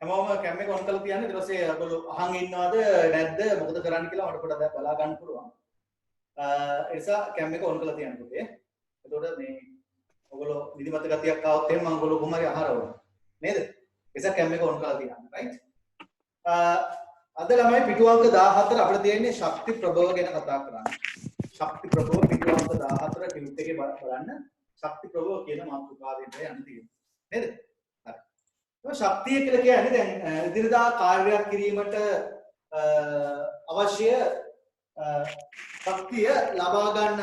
හැමෝම කැම් එක ඔන් කරලා තියන්න. ඊට පස්සේ ඔයගොල්ලෝ අහන් ඉන්නවද නැද්ද මොකද කරන්න කියලා මට පොඩ්ඩක් බලා ගන්න පුළුවන්. ඒ නිසා කැම් එක ඔන් කරලා තියන්න පුතේ. එතකොට මේ ඔයගොල්ලෝ නිදිමත ගතියක් ආවොත් එහෙම මම ඔයගොල්ලෝ කොහොම හරි අහරවනවා. නේද? ඒ නිසා කැම් එක ඔන් කරලා තියන්න. රයිට්? අද ළමයි පිටු අංක 14 අපිට තියෙන්නේ ශක්ති ප්‍රභව ගැන කතා කරන්න. ශක්ති ප්‍රභව පිටු අංක 14 ටියුට් එකේ බලන්න ශක්ති ප්‍රභව කියන මාතෘකාවෙන් යන්න තියෙනවා. නේද? හරි. ඒ ශක්තිය කියලා කියන්නේ දැන් ඉදිරියදා කාර්යයක් කිරීමට අවශ්‍ය ශක්තිය ලබා ගන්න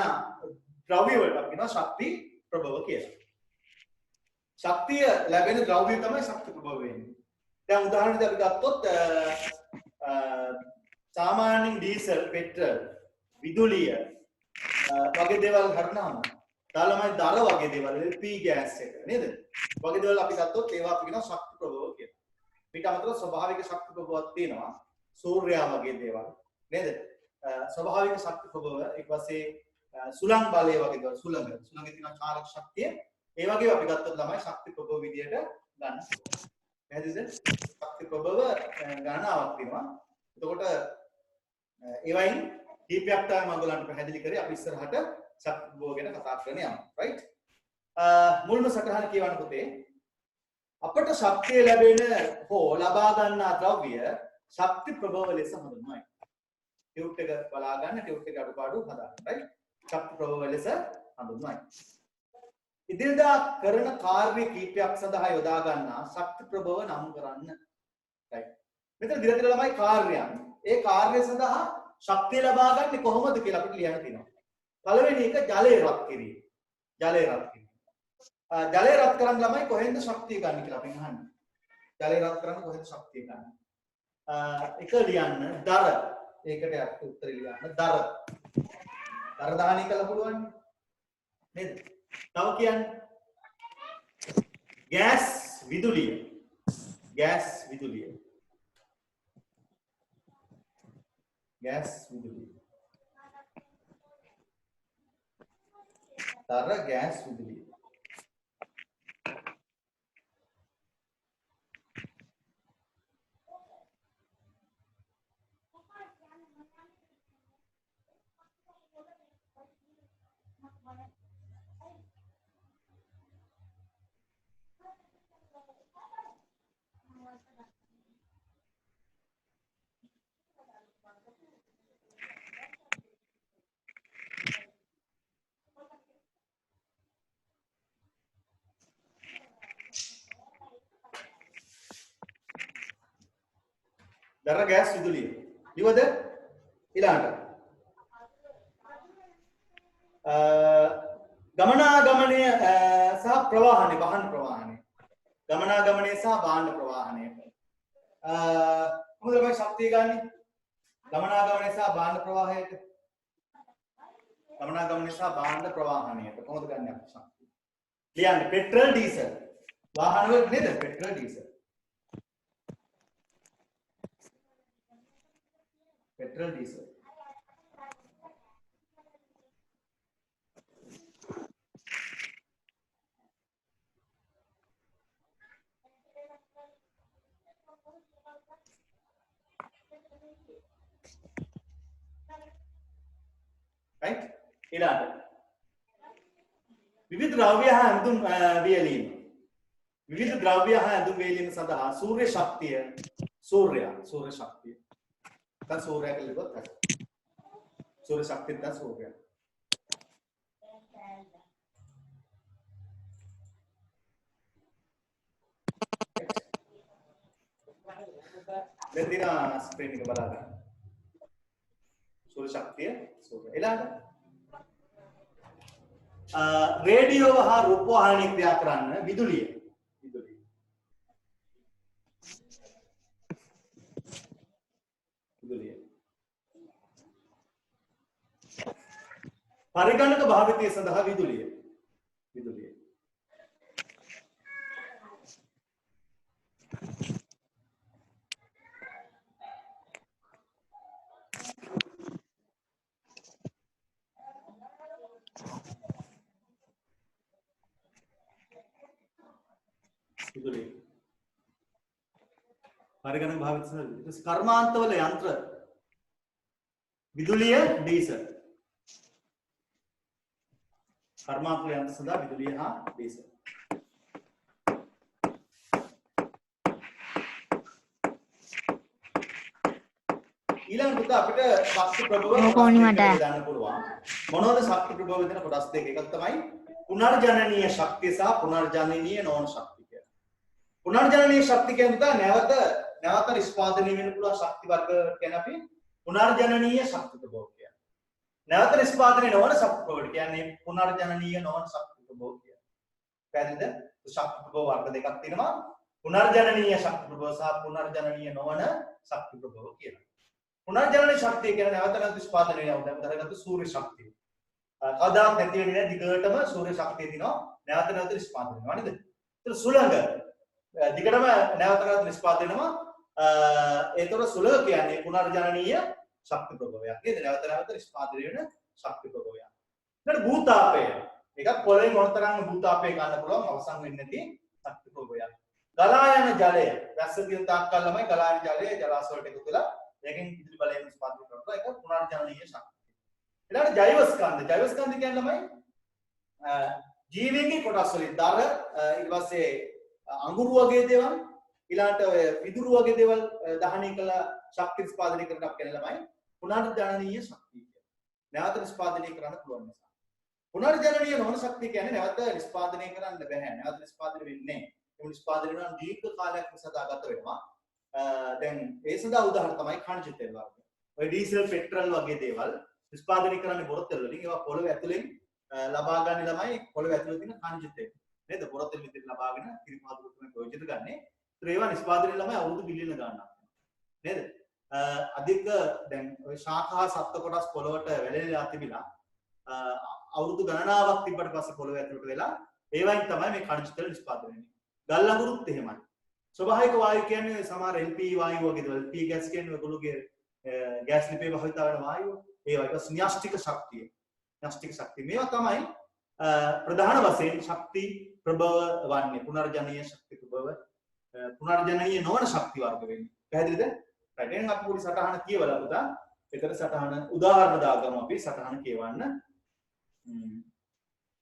ද්‍රව්‍ය වලට අපි කියනවා ශක්ති ප්‍රභව කියලා. ශක්තිය ලැබෙන ද්‍රව්‍ය තමයි ශක්ති ප්‍රභව වෙන්නේ. දැන් උදාහරණයක් අපි ගත්තොත් සාමාන්‍යයෙන් ඩීසල්, පෙට්‍රල්, විදුලිය වගේ දේවල් ගන්නාම තාලමයි දර වගේ දේවල් LP ගෑස් එක නේද? වගේ දේවල් අපි ගත්තොත් ඒවා අපි කියනවා ශක්ති ප්‍රභව කියලා. මේක අමතරව ස්වභාවික ශක්ති ප්‍රභවයක් තියෙනවා. සූර්යයා වගේ දේවල් නේද? ස්වභාවික ශක්ති ප්‍රභව ඊට පස්සේ සුළං බලය වගේ දේවල් සුළඟේ තියෙන චාලක ශක්තිය ඒ වගේ අපි ගත්තොත් ළමයි ශක්ති ප්‍රභව විදියට ගන්න. පැහැදිලිද? ශක්ති ප්‍රභව ගණනාවක් තියෙනවා. එතකොට ඒ වයින් කීපයක් තමයි මම ඔයගලන්ට පැහැදිලි කරේ. අපි ඉස්සරහට ශක්ති ප්‍රභව ගැන කතා කරන්න යමු. රයිට්? මුල්ම සටහන කියවන්න පුතේ. අපට ශක්තිය ලැබෙන හෝ ලබා ගන්නා ද්‍රව්‍ය ශක්ති ප්‍රභව ලෙස හඳුන්වයි. ටියුට් එක බලා ගන්න ටියුට් එක අඩුපාඩු හදාගන්න. රයිට්? ශක්ති ප්‍රභව ලෙස හඳුන්වයි. ඉදිරියදා කරන කාර්ය කීපයක් සඳහා යොදා ගන්නා ශක්ති ප්‍රභව නම් කරන්න. රයිට්. මෙතන දිලා දිලා ළමයි කාර්යයන්. ඒ කාර්ය සඳහා ශක්තිය ලබා ගන්න කොහොමද කියලා අපිට ලියන්න තියෙනවා. පළවෙනි එක ජලය රත් කිරීම. ජලය රත් කිරීම. ජලය රත් කරන් ළමයි කොහෙන්ද ශක්තිය ගන්න කියලා අපි අහන්නේ. ජලය රත් කරන්න කොහෙන්ද ශක්තිය ගන්න? එක ලියන්න දර. ඒකට යට උත්තර ලියන්න දර. දර දාහණය කළ පුළුවන් නේද? තව කියන්නේ ගෑස් විදුලිය. ගෑස් විදුලිය. ගෑස් විදුලිය. තර ගෑස් විදුලිය. දර ගෑස් විදුලිය. ඉවද? ඊළඟට ගමනාගමනය සහ ප්‍රවාහනය, වාහන ප්‍රවාහනය. ගමනාගමනය සහ වාහන ප්‍රවාහනය. කොහොමද මේ ශක්තිය ගන්නෙ? ගමනාගමනය සහ වාහන ප්‍රවාහයට. ගමනාගමනය සහ වාහන ප්‍රවාහනයට කොහොමද ගන්නෙ අපි ශක්තිය? ලියන්න පෙට්‍රල් ඩීසල්. වාහන වල නේද? Petrol diesel. Petrol diesel right ඊළඟ විවිධ ද්‍රව්‍ය හා ඇඳුම් වියලීම විවිධ ද්‍රව්‍ය හා ඇඳුම් වියලීම සඳහා සූර්ය ශක්තිය සූර්ය ශක්තිය දැන් සූර්යය කියලා ඉවත් කරා සූර්ය ශක්තිය දැන් සූර්යය දැන් දින ස්ක්‍රීන් එක බලා ගන්න සූර්ය ශක්තිය සූර්ය ඊළඟ රේඩියෝ හා රූපවාහිනී ක්‍රියා කරන්න විදුලිය පරිගණක භාවිතය සඳහා විදුලිය පරිගණක භාවිත සඳහා කර්මාන්තවල යන්ත්‍ර විදුලිය ඩීසල් කර්මාන්තවල යන්ත්‍ර සඳහා විදුලිය හා ඩීසල් ඊළඟට අපිට ශක්ති ප්‍රභව දාන්න පුළුවන් මොනවද ශක්ති ප්‍රභව දෙන කොටස් දෙක එකක් තමයි පුනර්ජනනීය ශක්තිය සහ පුනර්ජනනීය නොවන ශක්තිය කියලා. පුනර්ජනනීය ශක්තිය කියන්නේ නැවත නිෂ්පාදනය වෙන්න පුළුවන් ශක්ති වර්ග කියන්නේ අපි පුනර්ජනනීය ශක්ති ප්‍රභව කියන්නේ. නැවත නිෂ්පාදනය නොවන ශක්ති ප්‍රභව කියන්නේ පුනර්ජනනීය නොවන ශක්ති ප්‍රභව කියන්නේ. පැහැදිලිද? ශක්ති ප්‍රභව වර්ග දෙකක් තියෙනවා. පුනර්ජනනීය ශක්ති ප්‍රභව සහ පුනර්ජනනීය නොවන ශක්ති ප්‍රභව කියලා. පුනර්ජනනීය ශක්තිය කියන්නේ නැවත නිෂ්පාදනය වෙනවා. දැන් උදාහරණයක් සූර්ය ශක්තිය. කවදාවත් නැති වෙන්නේ නැහැ දිගටම සූර්ය ශක්තිය දිනවා නැවත නිෂ්පාදනය වෙනවා නේද? ඒතර සුළඟ දිගටම නැවත නිෂ්පාදනය වෙනවා. ඒතර සුළඟ කියන්නේ පුනර්ජනනීය ශක්ති ප්‍රභවයක් නේද? නැවත නිෂ්පාදනය වෙන ශක්ති ප්‍රභවයක්. ඊට භූතාපය. ඒකත් පොළවේ මොනතරම් භූතාපය ගන්න පුළුවන් අවසන් වෙන්නේ නැති ශක්ති ප්‍රභවයක්. ගලා යන ජලය වැස්ස තියෙන තාක් කල් ළමයි ගලා යන ජලය ජලාශ වලට එකතු වෙලා ඒකෙන් විදුලි බලය නිෂ්පාදනය කරනවා. ඒක පුනර්ජනනීය ශක්තිය. ඊළඟට ජෛව ස්කන්ධ කියන්නේ ළමයි ජීවීන්ගේ කොටස් වලින් දර ඊට පස්සේ අඟුරු වගේ දේවල් ඊළඟට ඔය විදුරු වගේ දේවල් දහනය කළ ශක්ති නිෂ්පාදනය කරන අපි කියන ළමයි පුනර්ජනනීය ශක්තිය කියන්නේ. නැවත නිෂ්පාදනය කරන්න පුළුවන් නිසා. පුනර්ජනනීය නොවන ශක්තිය කියන්නේ නැවත නිෂ්පාදනය කරන්න බෑ. නැවත නිෂ්පාදනය වෙන්නේ නැහැ. ඒ නිෂ්පාදනය කරන දීර්ඝ කාලයක් සඳහා ගත වෙනවා. දැන් ඒ සඳහා උදාහරණ තමයි khනිජ තෙල් වර්ග. ඔය ඩීසල් පෙට්‍රල් වගේ දේවල් නිෂ්පාදනය කරන්නේ බොරතෙල් වලින්. ඒවා පොළවේ ඇතුලෙන් ලබා ගන්න ළමයි පොළවේ ඇතුලේ තියෙන khනිජ තෙල්. නේද? බොරතෙල් විදිහට ලබාගෙන කිරිමාදුරු තමයි ප්‍රයෝජන ගන්නෙ. ඒතර ඒවා නිෂ්පාදනය ළමයි අවුරුදු බිලියන ගණනක්. නේද? අධික දැන් ඔය ශාඛා සත්ත්ව කොටස් පොළවට වැළලීලා තිබිලා අවුරුදු ගණනාවක් තිබ්බට පස්සේ පොළවේ ඇතුලට වෙලා ඒවයින් තමයි මේ khනිජ තෙල් නිෂ්පාදනය වෙන්නේ. ගල් අඟුරුත් එහෙමයි. ස්වභාවික වායු කියන්නේ සමහර LP වායු වගේ දේවල්. LP ගෑස් කියන්නේ ඔයගොල්ලෝගේ ගෑස් ලිපේ භාවිත වෙන වායුව. ඒවා එක න්‍යෂ්ටික ශක්තිය. න්‍යෂ්ටික ශක්තිය. මේවා තමයි ප්‍රධාන වශයෙන් ශක්ති ප්‍රභව වන්නේ. පුනර්ජනනීය ශක්ති ප්‍රභව පුනර්ජනනීය නොවන ශක්ති වර්ග වෙන්නේ. පැහැදිලිද? right. එහෙනම් අපි පොඩි සටහන කියවලා පුතා. ඒතර සටහන උදාහරණ දාගමු අපි සටහන කියවන්න.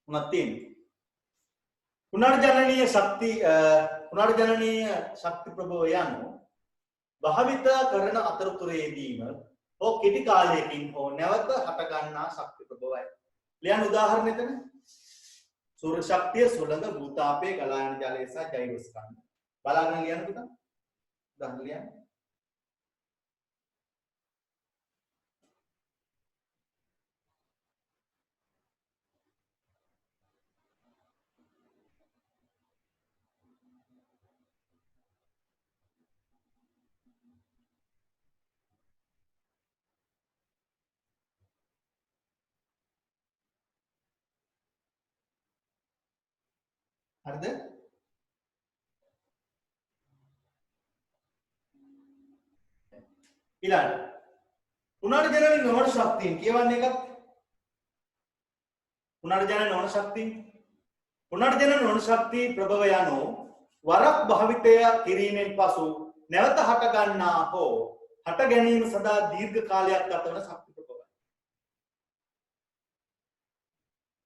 උනත් තියෙන්නේ. පුනර්ජනනීය ශක්ති ප්‍රභව යනු භාවිත කරන අතරතුරේදීම හෝ කෙටි කාලයකින් හෝ නැවත හට ගන්නා ශක්ති ප්‍රභවයි. ලියන්න උදාහරණ එතන. සූර්ය ශක්තිය, සුළඟ, භූතාපය, ගලා යන ජලය සහ ජෛව ස්කන්ධ. බලන්න ලියන්න පුතා. උදාහරණ ලියන්න. හරිද? ඊළඟ පුනර්ජනනීය නොවන ශක්තිය කියවන්නේ එකක්. පුනර්ජනනීය නොවන ශක්තිය. පුනර්ජනනීය නොවන ශක්තිය ප්‍රභව යනු වරක් භාවිතය කිරීමෙන් පසු නැවත හට ගන්නා හෝ හට ගැනීම සඳහා දීර්ඝ කාලයක් ගත වන ශක්ති ප්‍රභවයි.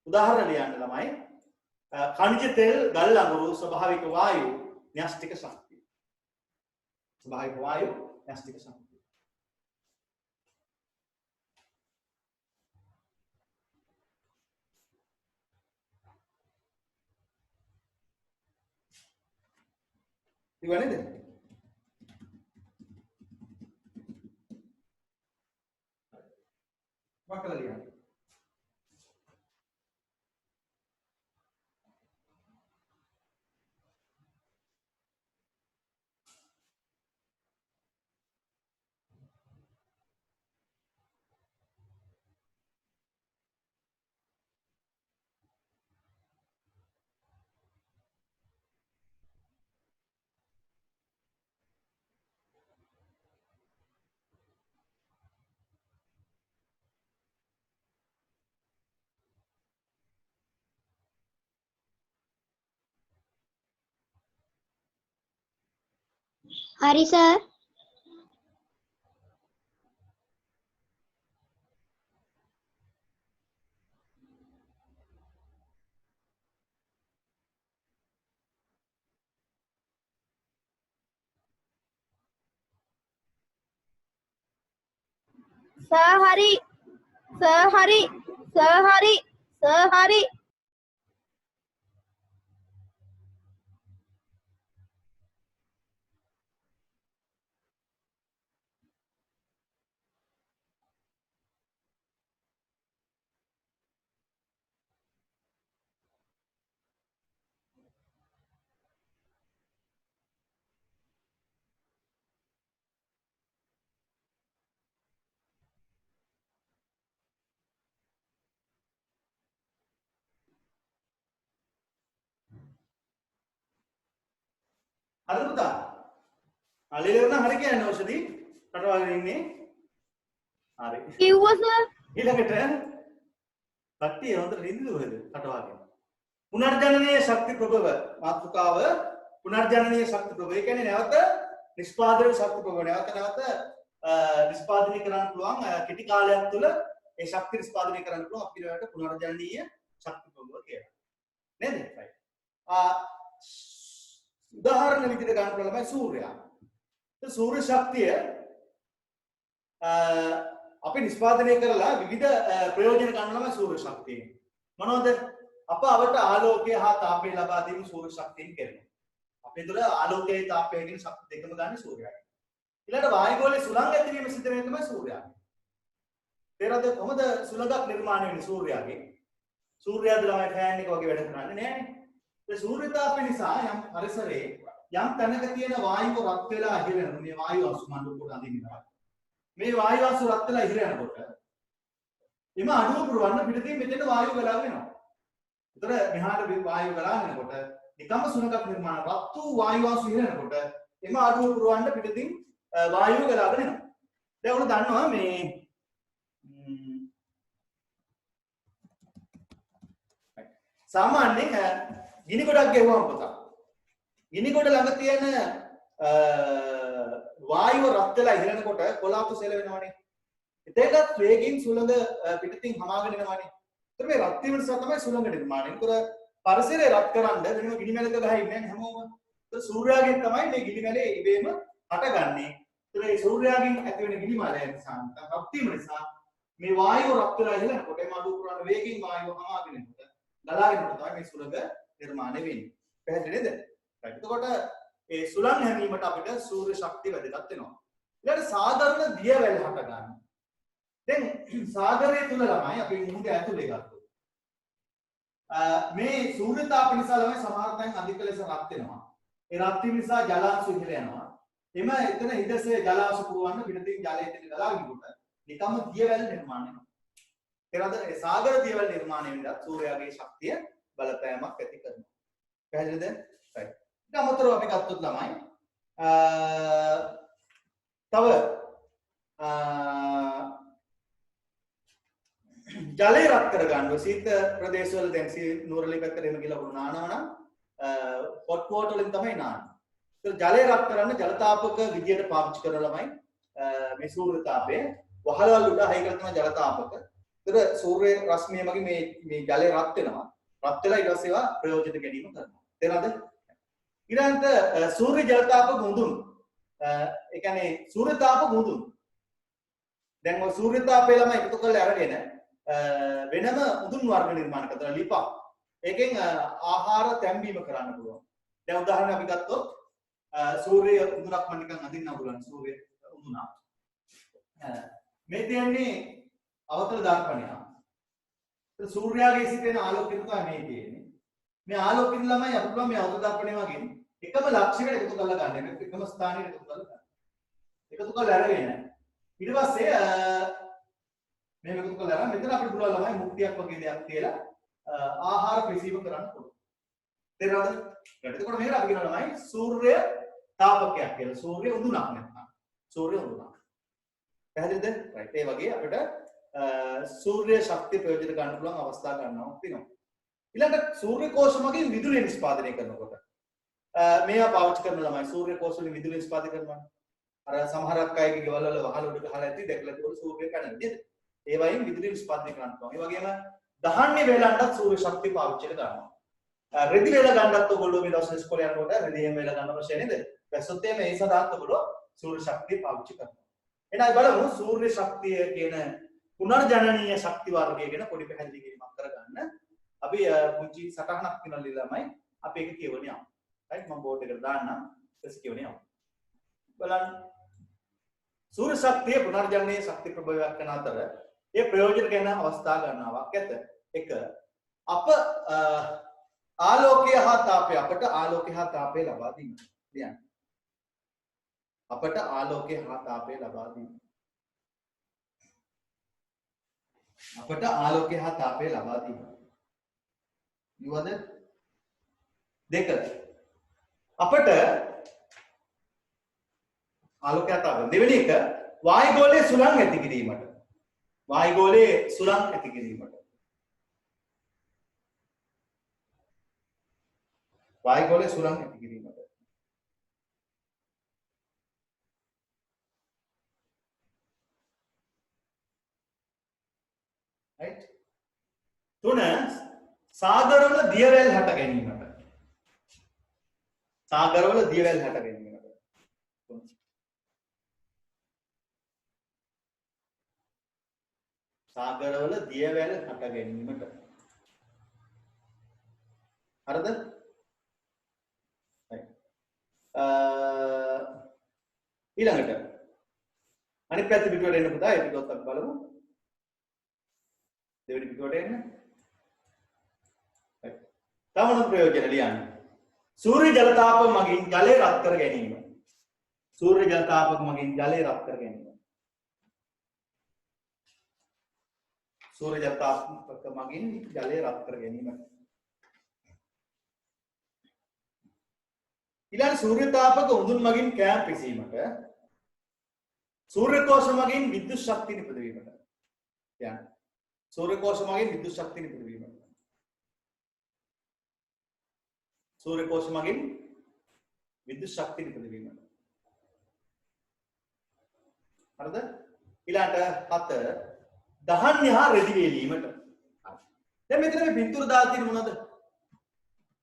උදාහරණ ලියන්න ළමයි. khනිජ තෙල්, ගල් අඟුරු, ස්වභාවික වායු, න්‍යෂ්ටික ශක්තිය. ස්වභාවික වායු, න්‍යෂ්ටික ශක්තිය. ඉවනේද? වක්කලා ලියන්න. Hari sir. Sahari, Sahari, Sahari, Sahari. හරිද පුතා? අලිලෙවන හරි කියන්නේ ඖෂධි කටවාගෙන ඉන්නේ. හරි. කිව්වා සර්. ඊළඟට කට්ටිය හොඳට රින්දුද ඔයද කටවාගෙන. පුනර්ජනනීය ශක්ති ප්‍රභව මාතෘකාව පුනර්ජනනීය ශක්ති ප්‍රභව. ඒ කියන්නේ නැවත නිෂ්පාදනයේ ශක්ති ප්‍රභව නැවත නිෂ්පාදනය කරන්න පුළුවන් කෙටි කාලයක් තුළ ඒ ශක්තිය නිෂ්පාදනය කරන්න පුළුවන් අපිට ඒකට පුනර්ජනනීය ශක්ති ප්‍රභව කියලා. නේද? right. උදාහරණ විදිහට ගන්න පුළුවන් තමයි සූර්යයා. ඒ සූර්ය ශක්තිය අපි නිෂ්පාදනය කරලා විවිධ ප්‍රයෝජන ගන්න තමයි සූර්ය ශක්තිය. මොනවද? අප අවට ආලෝකය හා තාපය ලබා දීම සූර්ය ශක්තියෙන් කරනවා. අපේ තුළ ආලෝකයේ තාපය කියන ශක්ති දෙකම ගන්න සූර්යයයි. ඊළඟට වායුගෝලයේ සුළං ඇතිවීම සිද්ධ වෙන තමයි සූර්යයාගේ. තේරෙනවද කොහොමද සුළඟක් නිර්මාණය වෙන්නේ සූර්යයාගේ? සූර්යයාද ළමයි ෆෑන් එක වගේ වැඩ කරන්නේ නෑනේ. ඒ සූර්ය තාපය නිසා යම් පරිසරයේ යම් තැනක තියෙන වායුව රත් වෙලා ඉහිරෙන මේ වායු අංශු මණ්ඩල කොට අඳින්නවා. මේ වායු අංශු රත් වෙලා ඉහිරෙනකොට එම අණුව පුරවන්න පිටතින් මෙතන වායුව ගලාගෙන එනවා. ඒතර මෙහාට වායුව ගලාගෙන එනකොට නිකම්ම සුළඟක් නිර්මාණය රත් වූ වායු අංශු ඉහිරෙනකොට එම අණුව පුරවන්න පිටතින් වායුව ගලාගෙන එනවා. දැන් ඔයාලා දන්නවා මේ සාමාන්‍යයෙන් ගිනි ගොඩක් ගෙවුවම පුතා ගිනි ගොඩ ළඟ තියෙන වායුව රත් වෙලා ඉහිරෙනකොට කොලාපු සෙල වෙනවනේ. එතනත් වේගින් සුළඟ පිටතින් හමාගෙන එනවනේ. ඒතර මේ රත් වීම නිසා තමයි සුළඟ නිර්මාණය. ඒතර පරිසරය රත් කරන්න වෙනම ගිනි මැලක ගහ ඉන්නේ නැහැ හැමෝම. ඒතර සූර්යාගෙන් තමයි මේ ගිනි මැලේ ඉබේම හටගන්නේ. ඒතර මේ සූර්යාගෙන් ඇති වෙන ගිනි මැලය නිසා රත් වීම නිසා මේ වායුව රත් වෙලා ඉහිරෙනකොට මේ අඩු පුරන වේගින් වායුව හමාගෙන එනකොට ගලාගෙන තමයි මේ සුළඟ නිර්මාණය වෙන්නේ. පැහැදිලිද? එතකොට ඒ සුළං හැමීමට අපිට සූර්ය ශක්තිය වැදගත් වෙනවා. ඊළඟට සාධාරණ දියවැල් හට ගන්න. දැන් සාගරය තුල ළමයි අපි මුහුද ඇතුලේ ගත්තොත්. මේ සූර්ය තාප නිසා ළමයි සමහර තැන් අධික ලෙස රත් වෙනවා. ඒ රත් වීම නිසා ජලාංශු ඉහළ යනවා. එම එතන හිදසේ ජලාංශු පුරවන්න පිටතින් ජලය එතන ගලාගෙනකොට නිකම්ම දියවැල් නිර්මාණය වෙනවා. ඒනද ඒ සාගර දියවැල් නිර්මාණය වෙනදා සූර්යාගේ ශක්තිය බලපෑමක් ඇති කරනවා. පැහැදිලිද? right. ඊට අමතරව අපි ගත්තොත් ළමයි තව ජලය රත් කර ගන්න සීත ප්‍රදේශවල දැන් නුවරඑළිය පැත්තට එහෙම ගිහලා උනානවා නම් හොට් වෝටර් වලින් තමයි නාන්නේ. ඒක ජලය රත් කරන්න ජල තාපක විදියට පාවිච්චි කරන ළමයි මේ සූර්ය තාපය වහලවල් උඩ හයි කරලා තමයි ජල තාපක. ඒක සූර්ය රශ්මිය මගින් මේ ජලය රත් වෙනවා. රත් වෙලා ඊට පස්සේ ඒවා ප්‍රයෝජනට ගැනීම කරනවා. තේරෙනවද? ඊළඟට සූර්ය ජල තාපක මුදුන් ඒ කියන්නේ සූර්ය තාපක මුදුන් දැන් ඔය සූර්ය තාපය ළමයි එකතු කරලා අරගෙන වෙනම උදුන් වර්ග නිර්මාණ කරලා ලිපා. ඒකෙන් ආහාර තැම්බීම කරන්න පුළුවන්. දැන් උදාහරණයක් අපි ගත්තොත් සූර්ය උදුනක් මම නිකන් අදින්න පුළුවන් සූර්ය උදුනක්. මේ තියන්නේ අවතල දර්පණය. ඒ සූර්යාගේ සිටින ආලෝකය තමයි මේ තියෙන්නේ. මේ ආලෝකයෙන් ළමයි අපිට පුළුවන් මේ අවතල දර්පණය වගේ එකම ලක්ෂයකට එකතු කරලා ගන්න. එකම ස්ථානයකට එකතු කරලා ගන්න. එකතු කරලා අරගෙන ඊට පස්සේ මේ එකතු කරලා අරන් මෙතන අපිට පුළුවන් ළමයි මුක්තියක් වගේ දෙයක් තියලා ආහාර ප්‍රසීව කරන්න පුළුවන්. තේරෙනවද? එතකොට මේකට අපි කියනවා ළමයි සූර්ය තාපකයක් කියලා. සූර්ය උදුනක් නැත්නම්. සූර්ය උදුනක්. පැහැදිලිද? right. ඒ වගේ අපිට සූර්ය ශක්තිය ප්‍රයෝජන ගන්න පුළුවන් අවස්ථා ගන්නවා තියෙනවා. ඊළඟට සූර්ය කෝෂ මගින් විදුලිය නිෂ්පාදනය කරනකොට මේවා පාවිච්චි කරන ළමයි සූර්ය කෝෂ වලින් විදුලිය නිෂ්පාදනය කරනවා. අර සමහරක් අයගේ ගෙවල් වල වහල උඩ ගහලා ඇති දැකලා තියෙන සූර්ය පැනල් නේද? ඒ වයින් විදුලිය නිෂ්පාදනය කරන්න පුළුවන්. ඒ වගේම දහන්නේ වේලන්නත් සූර්ය ශක්තිය පාවිච්චි කරනවා. රෙදි වේල ගන්නත් ඔයගොල්ලෝ මේ දවස්වල ඉස්කෝලේ යනකොට රෙදි හැම වේල ගන්න අවශ්‍ය නේද? වැස්සොත් මේ සදාත් ඔයගොල්ලෝ සූර්ය ශක්තිය පාවිච්චි කරනවා. එහෙනම් බලමු සූර්ය ශක්තිය කියන පුනර්ජනනීය ශක්ති වර්ගය ගැන පොඩි පැහැදිලි කිරීමක් කරගන්න. අපි පුංචි සටහනක් වෙනවලු ළමයි අපි ඒක කියවන යමු. right මම බෝඩ් එකට දාන්නම්. ඊට කියවන යමු. බලන්න සූර්ය ශක්තිය පුනර්ජනනීය ශක්ති ප්‍රභවයක් කරන අතර ඒ ප්‍රයෝජන ගැන අවස්ථා ගණනාවක් ඇත. එක අප ආලෝකය හා තාපය අපට ආලෝකය හා තාපය ලබා දීම. ලියන්න. අපට ආලෝකය හා තාපය ලබා දීම. අපට ආලෝකය හා තාපය ලබා දීම. ඉවද? දෙක. අපට ආලෝකය හා තාපය. දෙවෙනි එක වායුගෝලයේ සුළං ඇති කිරීමට. වායුගෝලයේ සුළං ඇති කිරීමට. වායුගෝලයේ සුළං ඇති කිරීමට. right? තුන සාගරවල දියවැල් හට ගැනීමට. සාගරවල දියවැල් හට ගැනීමට. සාගරවල දියවැල් හට ගැනීමට. හරිද? ඊළඟට අනිත් පැත්ත පිටුවට එන්න පුතා ඒ පිටුවත් අපි බලමු. දෙවෙනි පිටුවට එන්න. තවම ප්‍රයෝජන ලියන්න. සූර්ය ජල තාප මගින් ජලය රත් කර ගැනීම. සූර්ය ජල තාපක මගින් ජලය රත් කර ගැනීම. සූර්ය ජල තාපක මගින් ජලය රත් කර ගැනීම. ඊළඟ සූර්ය තාපක උඳුන් මගින් කෑම පිසීමට. සූර්ය කෝෂ මගින් විද්‍යුත් ශක්තිය නිපදවීමට. යන්න. සූර්ය කෝෂ මගින් විද්‍යුත් ශක්තිය නිපදවීමට. සූර්ය කෝෂ මගින් විද්‍යුත් ශක්තිය නිපදවීමට. හරිද? ඊළඟට 7 දහන් යහ රෙදි වේලීමට. දැන් මෙතන මේ පින්තූර දාලා තියෙන මොනවද?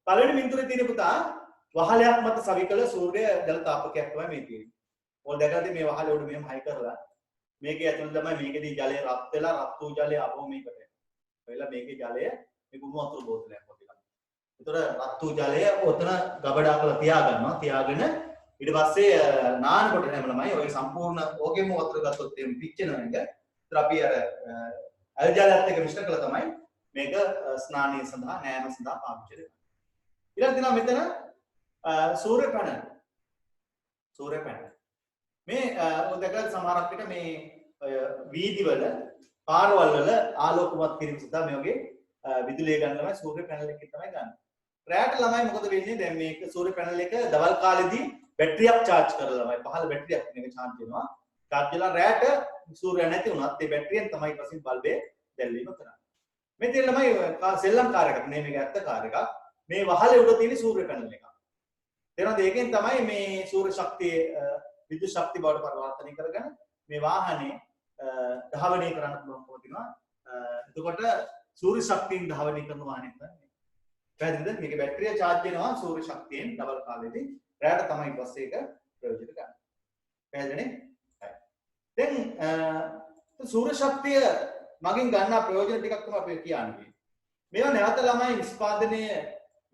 පළවෙනි පින්තූරේ තියෙන පුතා වහලයක් මත සවිකල සූර්ය ජල තාපකයක් තමයි මේ තියෙන්නේ. ඔයාලා දැකලාද මේ වහලේ උඩ මෙහෙම හයි කරලා මේකේ ඇතුළේ තමයි මේකේදී ජලය රත් වෙලා රත් වූ ජලය ආපහු මේකට එනවා. එවෙලා මේකේ ජලය මේ කුණු වතුර බෝතලයක් වගේ. ඒතර රත් වූ ජලය ඔතන ගබඩා කරලා තියාගන්නවා. තියාගෙන ඊට පස්සේ නානකොට හැම ළමයි ඔය සම්පූර්ණ ඕකෙම වතුර ගත්තොත් එම් පිච්චෙනවා නේද? ඒතර අපි අර අල් ජලයත් එක්ක මිශ්‍ර කළා තමයි මේක ස්නානය සඳහා නෑම සඳහා පාවිච්චි කරන්නේ. ඊළඟ දිනවා මෙතන සූර්ය පැනල්. සූර්ය පැනල්. මේ ඔය දැකලා සමහරක් විට මේ වීදිවල පාරවල් වල ආලෝකවත් කිරීම සඳහා මේ වගේ විදුලිය ගන්න ළමයි සූර්ය පැනල් එකකින් තමයි ගන්න. රැට ළමයි මොකද වෙන්නේ? දැන් මේක සූර්ය පැනල් එක දවල් කාලෙදී බැටරියක් charge කරලා ළමයි පහළ බැටරියක් මේක charge වෙනවා. charge වෙලා රැට සූර්යය නැති වුණත් ඒ බැටරියෙන් තමයි ඊපස්සේ බල්බේ දැල්වීම කරන්නේ. මේ තියෙන ළමයි සෙල්ලම් කාර් එකක් නේ මේක ඇත්ත කාර් එකක්. මේ වහලේ උඩ තියෙන සූර්ය පැනල් එකක්. තේරෙනවද? ඒකෙන් තමයි මේ සූර්ය ශක්තිය විද්‍යුත් ශක්තිය බවට පරිවර්තනය කරගෙන මේ වාහනේ ධාවනය කරන්න පුළුවන්කම තියෙනවා. එතකොට සූර්ය ශක්තියෙන් ධාවනය කරන වාහනේ තමයි. පැහැදිලිද? මේක බැටරිය charge වෙනවා සූර්ය ශක්තියෙන් දවල් කාලෙදී. රැට තමයි ඊපස්සේ ඒක ප්‍රයෝජන ගන්න. පැහැදිලිනේ? හරි. දැන් සූර්ය ශක්තිය මගින් ගන්න ප්‍රයෝජන ටිකක් තමයි අපි කියන්නේ. මේවා නැවත ළමයි නිෂ්පාදනය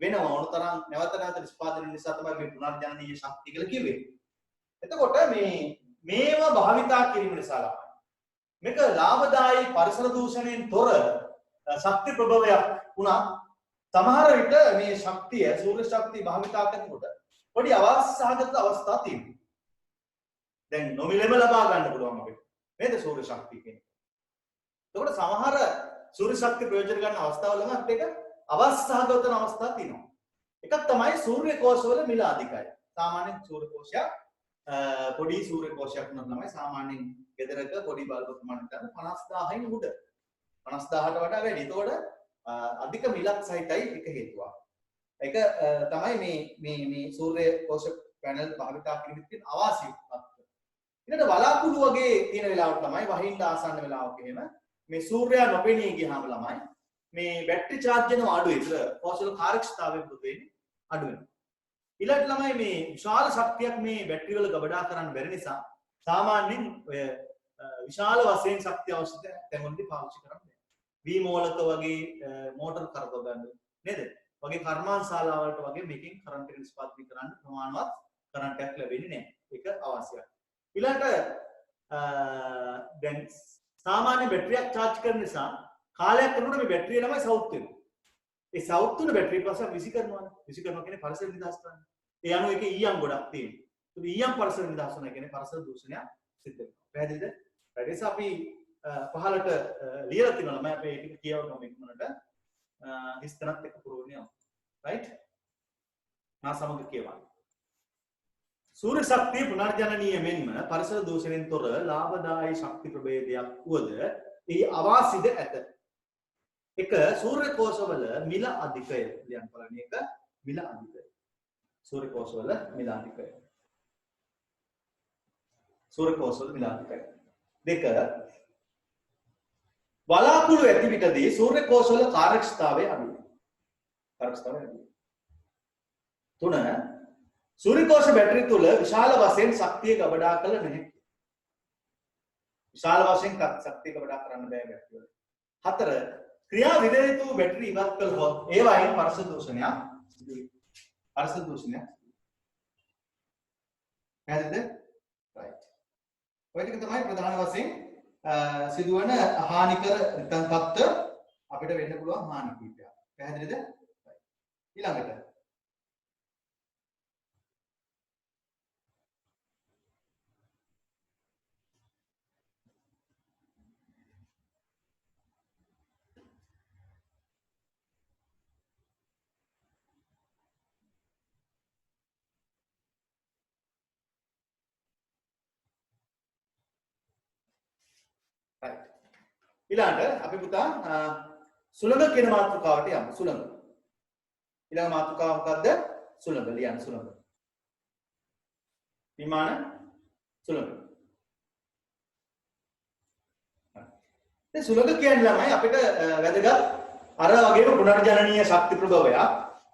වෙනවා. ඕනතරම් නැවත නිෂ්පාදනය නිසා තමයි මේ පුනර්ජනනීය ශක්තිය කියලා කිව්වේ. එතකොට මේවා භාවිතා කිරීම නිසා මේක ලාභදායී පරිසර දූෂණයෙන් තොර ශක්ති ප්‍රභවයක් වුණා. සමහර විට මේ ශක්තිය සූර්ය ශක්තිය භාවිතා කරනකොට පොඩි අවාසසහගත අවස්ථා තියෙනවා. දැන් නොමිලෙම ලබා ගන්න පුළුවන් අපිට. නේද සූර්ය ශක්තිය කියන්නේ. එතකොට සමහර සූර්ය ශක්තිය ප්‍රයෝජන ගන්න අවස්ථාවල නම් අපිට අවාසසහගත අවස්ථා තියෙනවා. එකක් තමයි සූර්ය කෝෂවල මිල අධිකයි. සාමාන්‍යයෙන් සූර්ය කෝෂයක් පොඩි සූර්ය කෝෂයක් වුණත් තමයි සාමාන්‍යයෙන් ගෙදරක පොඩි බල්බ ප්‍රමාණයට 50000න් උඩ 50000ට වඩා වැඩි. ඒතකොට අධික මිලක් සහිතයි එක හේතුවක්. ඒක තමයි මේ සූර්ය කෝෂ පැනල් භාවිතා කිරීමේ තියෙන අවාසිකම. ඊට බලාකුළු වගේ තියෙන වෙලාවට තමයි වහින්න ආසන්න වෙලාවක එහෙම මේ සූර්යයා නොපෙනී ගියාම ළමයි මේ බැටරි charge වෙනවා අඩුයි. ඒක කෝෂවල කාර්යක්ෂමතාවය පුදු වෙන්නේ අඩු වෙනවා. ඊළඟට ළමයි මේ විශාල ශක්තියක් මේ බැටරි වල ගබඩා කරන්න බැරි නිසා සාමාන්‍යයෙන් ඔය විශාල වශයෙන් ශක්තිය අවශ්‍ය තැන්වලදී පාවිච්චි කරන්නේ. වී මෝලක වගේ මෝටර් කරකව ගන්න නේද? වගේ කර්මාන්තශාලා වලට වගේ මේකෙන් කරන්ට් එක නිෂ්පාදනය කරන්න ප්‍රමාණවත් කරන්ට් එකක් ලැබෙන්නේ නැහැ. ඒක අවශ්‍යයි. ඊළඟට දැන් සාමාන්‍ය බැටරියක් charge කරන නිසා කාලයක් යනකොට මේ බැටරිය ළමයි සවුත් වෙනවා. ඒ සවුත් වෙන බැටරිය පස්සේ විසි කරනවා. විසි කරනවා කියන්නේ පරිසර නිදහස් කරනවා. ඒ අනුව ඒකේ ඊයම් ගොඩක් තියෙනවා. ඒ ඊයම් පරිසර නිදහස් වෙනවා කියන්නේ පරිසර දූෂණයක් සිද්ධ වෙනවා. පැහැදිලිද? ඊට පස්සේ අපි පහලට ලියලා තියෙනවා මම අපේ ටික කියවනවා මේ මොනට හිස්තනත් එක්ක පුරවන්නේ යමු. රයිට්? මා සමග කියවන්න. සූර්ය ශක්තිය පුනර්ජනනීය මෙන්ම පරිසර දූෂණයෙන් තොර ලාභදායී ශක්ති ප්‍රභේදයක් වුවද එහි අවාසිද ඇත. එක සූර්ය කෝෂවල මිල අධිකය ලියන්න බලන්න. එක මිල අධිකය. සූර්ය කෝෂවල මිල අධිකය. සූර්ය කෝෂවල මිල අධිකය. දෙක වලාකුළු ඇති විටදී සූර්ය කෝෂවල කාර්යක්ෂමතාවය අඩුයි. කාර්යක්ෂමතාවය අඩුයි. තුන සූර්ය කෝෂ බැටරි තුල විශාල වශයෙන් ශක්තිය ගබඩා කළ නැහැ. විශාල වශයෙන් ශක්තිය ගබඩා කරන්න බෑ බැටරි වල. හතර ක්‍රියා විරහිත වූ බැටරි ඉවත් කළොත් ඒවායින් පරිසර දූෂණයක් සිදු වේ. පරිසර දූෂණයක්. හරිද? රයිට්. ඔය ටික තමයි ප්‍රධාන වශයෙන් සිදුවන හානිකර තත්ත්ව අපිට වෙන්න පුළුවන් හානි කීපයක්. පැහැදිලිද? ඊළඟට ඊළඟට අපි පුතා සුළඟ කියන මාතෘකාවට යමු. සුළඟ. ඊළඟ මාතෘකාව මොකද්ද? සුළඟ. ලියන්න සුළඟ. විමාන සුළඟ. දැන් සුළඟ කියන්නේ ළමයි අපිට වැදගත් අර වගේම පුනර්ජනනීය ශක්ති ප්‍රභවයක්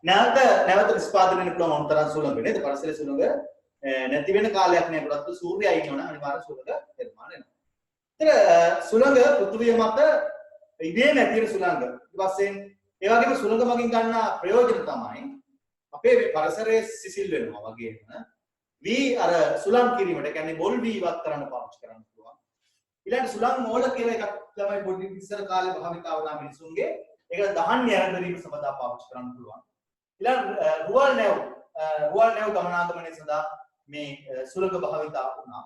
නැවත නිෂ්පාදනය වෙන්න පුළුවන් උන්තරන් සුළඟ නේද? පරිසර සුළඟ නැති වෙන කාලයක් නෑ. ගොඩක් සූර්යය ඉන්නවනම් අනිවාර්ය සුළඟ නිර්මාණය වෙනවා. සුළඟ පෘථිවිය මත ඉබේම ඇති වෙන සුළඟ. ඊට පස්සේ ඒ වගේම සුළඟ මගින් ගන්න ප්‍රයෝජන තමයි අපේ මේ පරිසරයේ සිසිල් වෙනවා වගේම වී අර සුළං කිරීමට කියන්නේ බොල් වී ඉවත් කරන්න පාවිච්චි කරන්න පුළුවන්. ඊළඟට සුළං මෝල කියලා එකක් තමයි පොඩි ඉස්සර කාලේ භාවිතා වුණා මිනිසුන්ගේ. ඒක දහන් යැදීම සඳහා පාවිච්චි කරන්න පුළුවන්. ඊළඟ රුවල් නැව් ගමනාගමනයේ සඳහා මේ සුළඟ භාවිතා වුණා.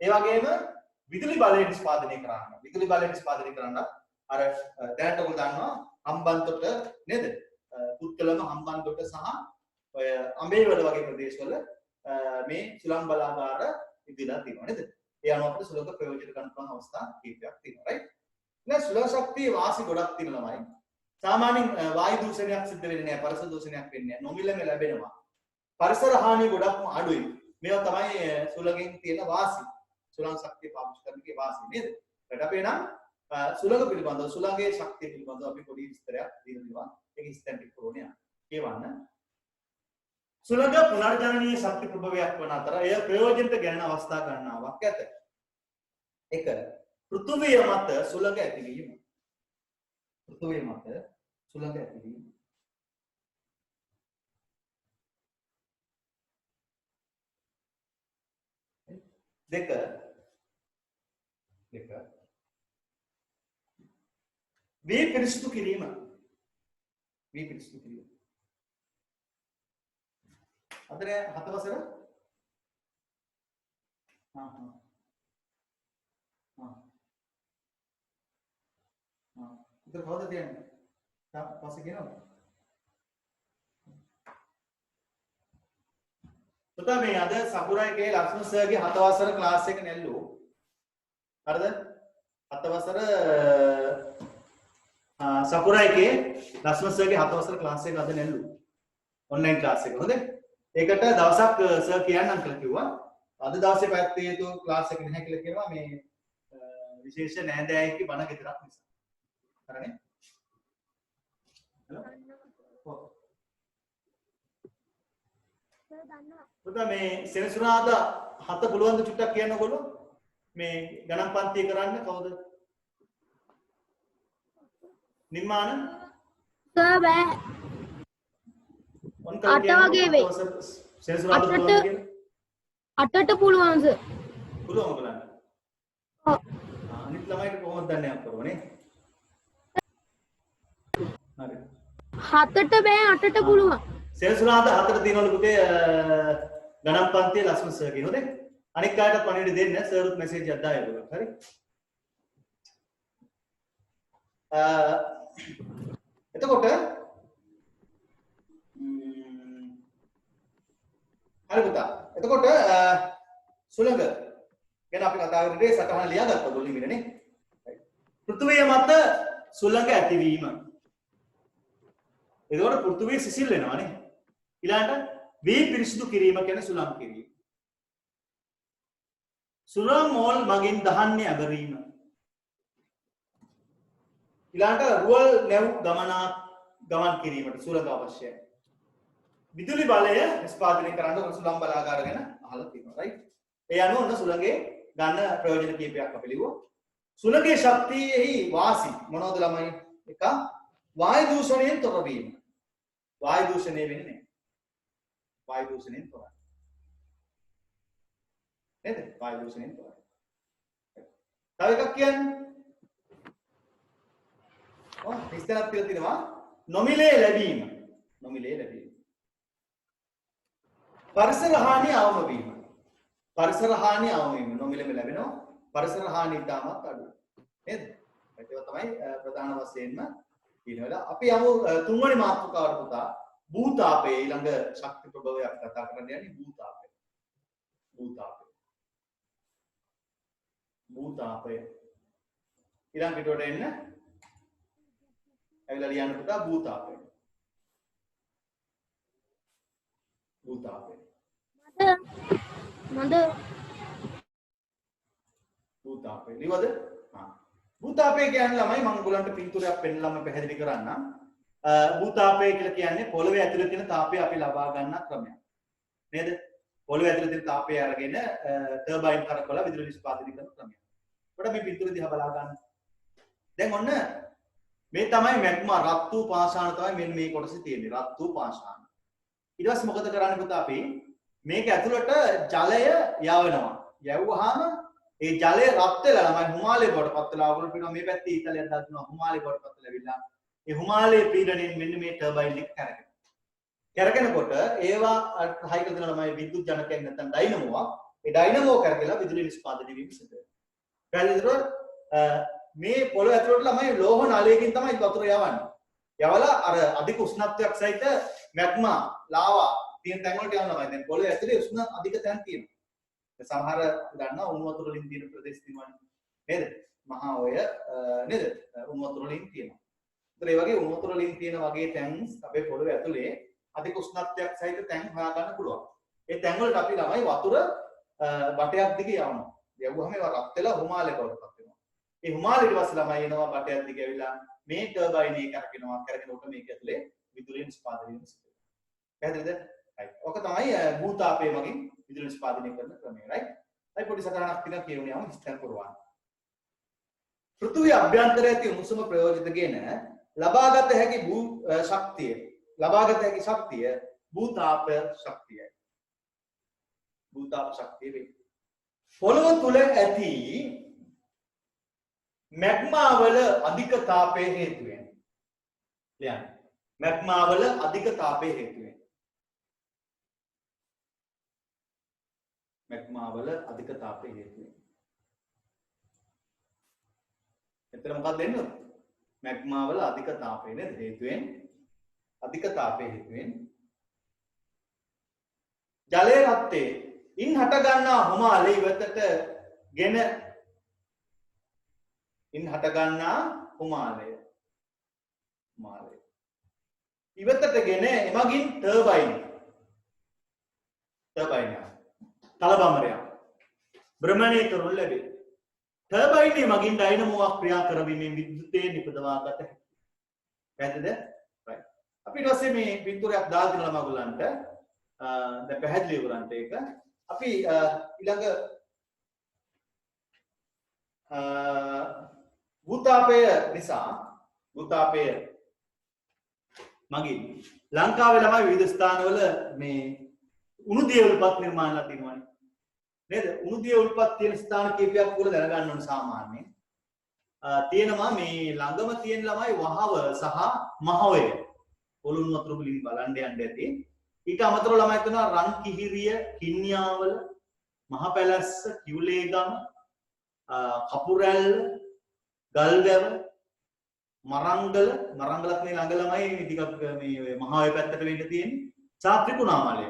ඒ වගේම විදුලි බලය නිෂ්පාදනය කරන්න. විදුලි බලය නිෂ්පාදනය කරන්න අර දැනට ඔයගොල්ලෝ දන්නවා හම්බන්තොට නේද? පුත්කලම හම්බන්තොට සහ ඔය අඹේවල වගේ ප්‍රදේශවල මේ සුළං බලාගාර ඉදිරියලා තියෙනවා නේද? ඒ අනුව අපිට සුළඟ ප්‍රයෝජන ගන්න පුළුවන් අවස්ථා කීපයක් තියෙනවා right? දැන් සුළං ශක්තිය වාසි ගොඩක් තියෙන ළමයි. සාමාන්‍යයෙන් වායු දූෂණයක් සිද්ධ වෙන්නේ නැහැ, පරිසර දූෂණයක් වෙන්නේ නැහැ. නොමිලම ලැබෙනවා. පරිසර හානිය ගොඩක්ම අඩුයි. මේවා තමයි සුළඟෙන් තියෙන වාසි. සුළං ශක්තිය පාවිච්චි කරන එකේ වාසිය නේද? ඊට අපි නම් සුළඟ පිළිබඳව සුළඟේ ශක්තිය පිළිබඳව අපි පොඩි විස්තරයක් දීලා ඒක ඉස්තෙන් ටික කරෝනේ. කියවන්න. සුළඟ පුනර්ජනනීය ශක්ති ප්‍රභවයක් වන අතර එය ප්‍රයෝජනට ගැනෙන අවස්ථා ගණනාවක් ඇත. 1. පෘථිවිය මත සුළඟ ඇතිවීම. පෘථිවිය මත සුළඟ ඇතිවීම. 2. වී පිරිසිදු කිරීම. වී පිරිසිදු කිරීම. අතර 7 වසර ඉතින් කවුද තියන්නේ? පස්සේ කියනවා. පුතා මේ අද සකුරායිගේ ලක්ෂණ සර්ගේ 7 වසර ක්ලාස් එක නැල්ලුවෝ. හරිද? 7 වසර සකුරායිගේ ලක්ෂණ සර්ගේ 7 වසර ක්ලාස් එක අද නැල්ලුවෝ. ඔන්ලයින් ක්ලාස් එක. හොඳයි. ඒකට දවසක් සර් කියන්නම් කියලා කිව්වා. අද දවසේ පැත්තේ යුතු ක්ලාස් එක නැහැ කියලා කියනවා මේ විශේෂ නෑදෑයෙක්ගේ බණ ගෙදරක් නිසා. හරිනේ? හලෝ. පුතා මේ සෙනසුරාදා 7 පුළුවන් ද චුට්ටක් කියන්න ඕගොල්ලෝ? මේ ගණන් පන්තිය කරන්න කවුද? නිර්මාණ සර් බෑ. ඔන්න අට වගේ වෙයි. සෙන්සුරාද අටට. පුළුවන් කියලා. 8ට පුළුවන් සර්. පුළුවන් බලන්න. ඔව්. අනිත් ළමයිට කොහොමද දන්නේ අපරවනේ? හරි. 7ට බෑ 8ට පුළුවන්. සෙන්සුරාද 4ට තියෙනවලු පුතේ ගණන් පන්තියේ ලක්ෂණ සර් කියනෝනේ. අනික් අයටත් පණිවිඩ දෙන්න සර්ත් මෙසේජ් එකක් දායක කරලා. හරි. එතකොට හරි පුතා. එතකොට සුළඟ ගැන අපි කතා කරන්නේ සටහන ලියාගත්තා ගොල්ලෝ ඉන්නේ. පෘථුවිය මත සුළඟ ඇතිවීම. එතකොට පෘථුවිය සිසිල් වෙනවානේ. ඊළඟට වී පිරිසිදු කිරීම කියන්නේ සුළං කිරීම. සුළං මෝල් මගින් දහන්නේ අගරීම. ඊළඟට රුවල් නැව් ගමන් කිරීමට සුළඟ අවශ්‍යයි. විදුලි බලය නිෂ්පාදනය කරන්න සුළං බලාගාර ගැන අහලා තියෙනවා right. ඒ අනුව ඔන්න සුළඟේ ගන්න ප්‍රයෝජන කීපයක් අපි ලිව්වා. සුළඟේ ශක්තියෙහි වාසි මොනවද ළමයි? එක වායු දූෂණයෙන් තොර වීම. වායු දූෂණය වෙන්නේ නැහැ. වායු දූෂණයෙන් තොරයි. නේද? වායු දූෂණයෙන් තොරයි. තව එකක් කියන්නේ විස්තරයක් කියලා තියෙනවා නොමිලේ ලැබීම. නොමිලේ ලැබීම. පරිසර හානිය අවම වීම. පරිසර හානිය අවම වීම නොමිලේම ලැබෙනවා. පරිසර හානිය ඉතාමත් අඩුයි. නේද? ඒක තමයි ප්‍රධාන වශයෙන්ම කියනවා. අපි යමු තුන්වෙනි මාතෘකාවට පුතා භූතාපය ඊළඟ ශක්ති ප්‍රභවයක් කතා කරන්න යන්නේ භූතාපය. භූතාපය. භූතාපය. ඊළඟ පිටුවට එන්න. ඇවිල්ලා ලියන්න පුතා භූතාපය. භූතාපය. මන්ද භූතාපය. ලියවද? භූතාපය කියන්නේ ළමයි මම ඔයගලන්ට පින්තූරයක් පෙන්නලාම පැහැදිලි කරන්නම්. භූතාපය කියලා කියන්නේ පොළවේ ඇතුළේ තියෙන තාපය අපි ලබා ගන්න ක්‍රමයක්. නේද? පොළවේ ඇතුළේ තියෙන තාපය අරගෙන ටර්බයින් කරකවලා විදුලි නිෂ්පාදනය කරන ක්‍රමයක්. කොට මේ පින්තූරය දිහා බලා ගන්න. දැන් ඔන්න මේ තමයි මැග්මා රත් වූ පාෂාණ තමයි මෙන්න මේ කොටසේ තියෙන්නේ. රත් වූ පාෂාණ. ඊට පස්සේ මොකද කරන්නේ පුතා අපි මේක ඇතුළට ජලය යවනවා. යවුවාම ඒ ජලය රත් වෙලා ළමයි හිමාලය බවට පත් වෙලා වගුරු පිනවා මේ පැත්තේ ඊතලයක් දානවා හිමාලය බවට පත් වෙලා ඒ හිමාලයේ පීඩණයෙන් මෙන්න මේ ටර්බයින් එක කරකිනවා. කරකිනකොට ඒවා හයි කරන ළමයි විද්‍යුත් ජනකයෙන් නැත්නම් ඩයිනමෝවක්. ඒ ඩයිනමෝ කරකලා විදුලි නිෂ්පාදනය වීම සිදු වෙනවා. පැහැදිලිද? මේ පොළොව ඇතුළට ළමයි ලෝහ නලයකින් තමයි වතුර යවන්නේ. යවලා අර අධික උෂ්ණත්වයක් සහිත මැග්මා ලාවා තියෙන තැන් වලට යනවා ළමයි. දැන් පොළොවේ ඇතුලේ උෂ්ණ අධික තැන් තියෙනවා. සමහර දන්නා උණු වතුර වලින් තියෙන ප්‍රදේශ තියෙනවනේ. නේද? මහා ඔය නේද? උණු වතුර වලින් තියෙනවා. ඒතර ඒ වගේ උණු වතුර වලින් තියෙන වගේ තැන් අපේ පොළොවේ ඇතුලේ අධික උෂ්ණත්වයක් සහිත තැන් හොයා ගන්න පුළුවන්. ඒ තැන් වලට අපි ළමයි වතුර බටයක් දිගේ යවනවා. යවුවහම ඒවා රත් වෙලා හිමාලය බවට පත් වෙනවා. ඒ හිමාලය ඊට පස්සේ ළමයි එනවා බටයක් දිගේ ඇවිල්ලා මේ ටර්බයින් එක කරකිනවා. කරකිනකොට මේක ඇතුලේ විදුලිය නිෂ්පාදනය වෙනවා. පැහැදිලිද? right. ඔක තමයි භූතාපය මගින් විදුලි නිෂ්පාදනය කරන ක්‍රමය. right. හරි පොඩි සටහනක් තියෙනවා කියවුනේ යමු විස්තර කරවන්න. පෘථිවිය අභ්‍යන්තරයේ ඇති උණුසුම ප්‍රයෝජිතගෙන ලබාගත හැකි ශක්තිය භූතාප ශක්තියයි. භූතාප ශක්තිය වේ. පොළොව තුල ඇති මැග්මා වල අධික තාපය හේතුවෙන් ලියන්න. මැග්මා වල අධික තාපය හේතුවෙන් මැග්මා වල අධික තාපය හේතුවෙන් එතන මොකක්ද වෙන්නේ? මැග්මා වල අධික තාපය නේද හේතුවෙන් අධික තාපය හේතුවෙන් ජලයේ රත්යේ ඉන් හට ගන්නා හිමාලය ඉවතට ගෙන ඉන් හට ගන්නා හිමාලය ඉවතට ගෙන එමගින් ටර්බයින් තලබමරයක් භ්‍රමණය කරනු ලැබේ. ටර්බයින් මගින් ඩයිනමෝවක් ක්‍රියා කරවීමෙන් විද්‍යුතය නිපදවා ගත හැකියි. පැහැදිලිද? right. අපි ඊට පස්සේ මේ පින්තූරයක් දාලා දෙනවා මගුලන්ට. දැන් පැහැදිලි කරගන්න ඒක. අපි ඊළඟ භූතාපය නිසා භූතාපය මගින් ලංකාවේ ළමයි විවිධ ස්ථානවල මේ උණුදිය උල්පත් නිර්මාණලා තියෙනවානේ නේද? උණුදිය උල්පත් තියෙන ස්ථාන කීපයක් උගල දැනගන්න ඕන සාමාන්‍යයෙන්. තියෙනවා මේ ළඟම තියෙන ළමයි වහව සහ මහවය. පොළොන්නු වතුර වලින් බලන්න යන්න ඇති. ඊට අමතරව ළමයි කරනවා රන් කිහිරිය, කින්නියාවල, මහ පැලැස්ස, කිව්ලේගම, කපුරැල්ල, ගල්වැව, මරංගලත් මේ ළඟ ළමයි ටිකක් මේ මහාවය පැත්තට වෙන්න තියෙන්නේ. සාත්‍රිකුණාමලය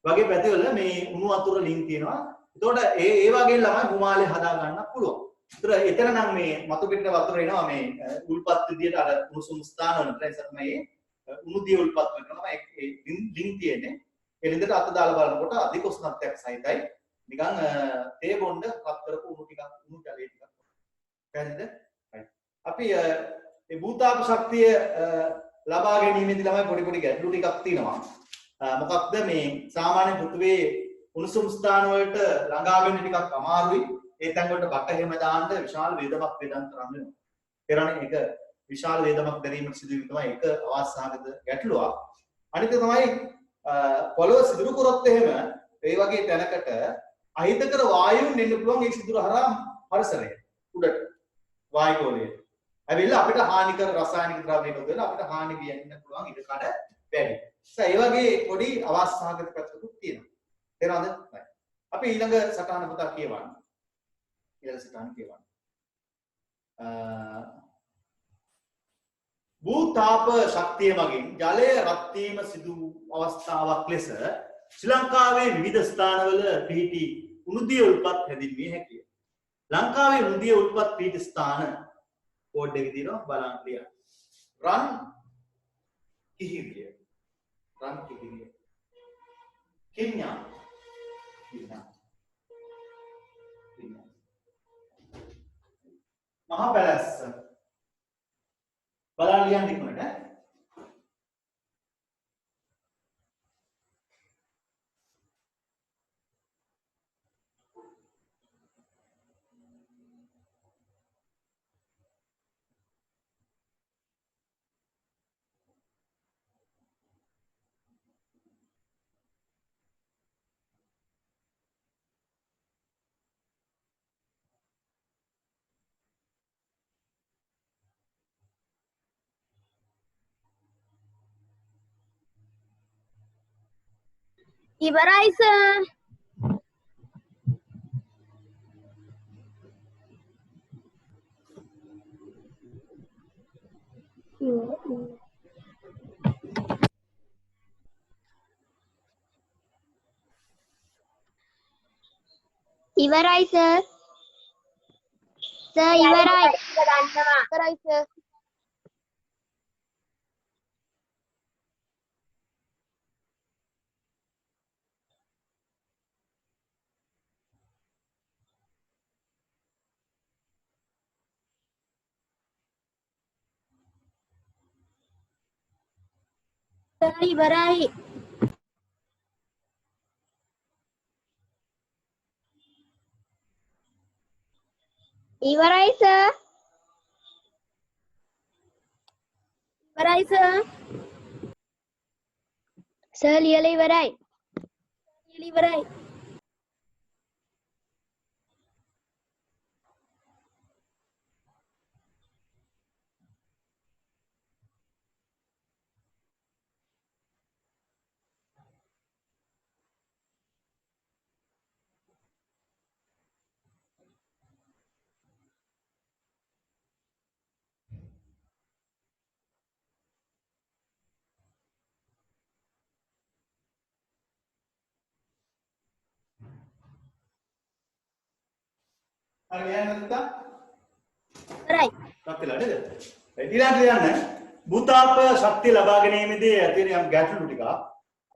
වගේ පැතිවල මේ උණු වතුර ලින් තියෙනවා. එතකොට ඒ වගේ ළමයි හිමාලය හදා ගන්න පුළුවන්. ඒතර එතන නම් මේ මතු පිටට වතුර එනවා මේ උල්පත් විදියට අර උණුසුම් ස්ථාන වලට. ඒ නිසා තමයි උණුදිය උල්පත් වෙනවා. ඒ ලින් තියෙන්නේ. ඒ ලින්දට අත දාලා බලනකොට අධික උෂ්ණත්වයක් සහිතයි. නිකන් තේ බොණ්ඩ රත් කරපු උණු ටිකක් උණු ජලයේ ටිකක්. හරිද? අපි මේ භූතාප ශක්තිය ලබා ගැනීමේදී ළමයි පොඩි ගැටලු ටිකක් තියෙනවා. මොකක්ද මේ සාමාන්‍ය පෘථිවියේ උණුසුම් ස්ථාන වලට ළඟා වෙන්න ටිකක් අමාරුයි. ඒ තැන් වලට බට හැම දාන්න විශාල වේදමක් වේදන්තරම් වෙනවා. ඒරණේ ඒක විශාල වේදමක් දැරීමට සිදුවීම තමයි එක අවස්ථාවකද ගැටලුවක්. අනිත් තමයි පොළොව සිදුරු කරොත් එහෙම ඒ වගේ තැනකට අහිතකර වායුන් එන්න පුළුවන් ඒ සිදුරු හරහා පරිසරයට උඩට වායු ගෝලයට. ඇවිල්ලා අපිට හානිකර රසායනික ද්‍රව්‍ය එකතු වෙලා අපිට හානි වෙන්න පුළුවන් ඉඩ කඩ වැඩි. ඒ වගේ පොඩි අවස්ථාවක පැත්තකුත් තියෙනවා. තේරෙනවද? අපි ඊළඟ සටහන පුතා කියවන්න. ඊළඟ සටහන කියවන්න. භූතාප ශක්තිය මගින් ජලය රත් වීම සිදු අවස්ථාවක් ලෙස ශ්‍රී ලංකාවේ විවිධ ස්ථානවල පිහිටි උණුදිය උල්පත් හැදින්විය හැකිය. ලංකාවේ උණුදිය උල්පත් පිහිටි ස්ථාන කෝඩ් එක තියෙනවා බලන්න ලියන්න. රන් කිහිරිය. කින්යා. මහා පැලැස්ස. බලන්න ලියන්න ඉක්මනට. ඉවරයි සර්. ඉවරයි සර්. සර් ඉවරයි. ඉවරයි සර්. ඉවරයි. ඉවරයි සර්. ඉවරයි සර්. සර් ලියලා ඉවරයි. ඉවරයි. හරි ලියන්න පුතා. ඉවරයි. රත්ලා නේද? ඊළඟට ලියන්න භූතාප ශක්තිය ලබා ගැනීමේදී ඇති වෙන යම් ගැටලු ටික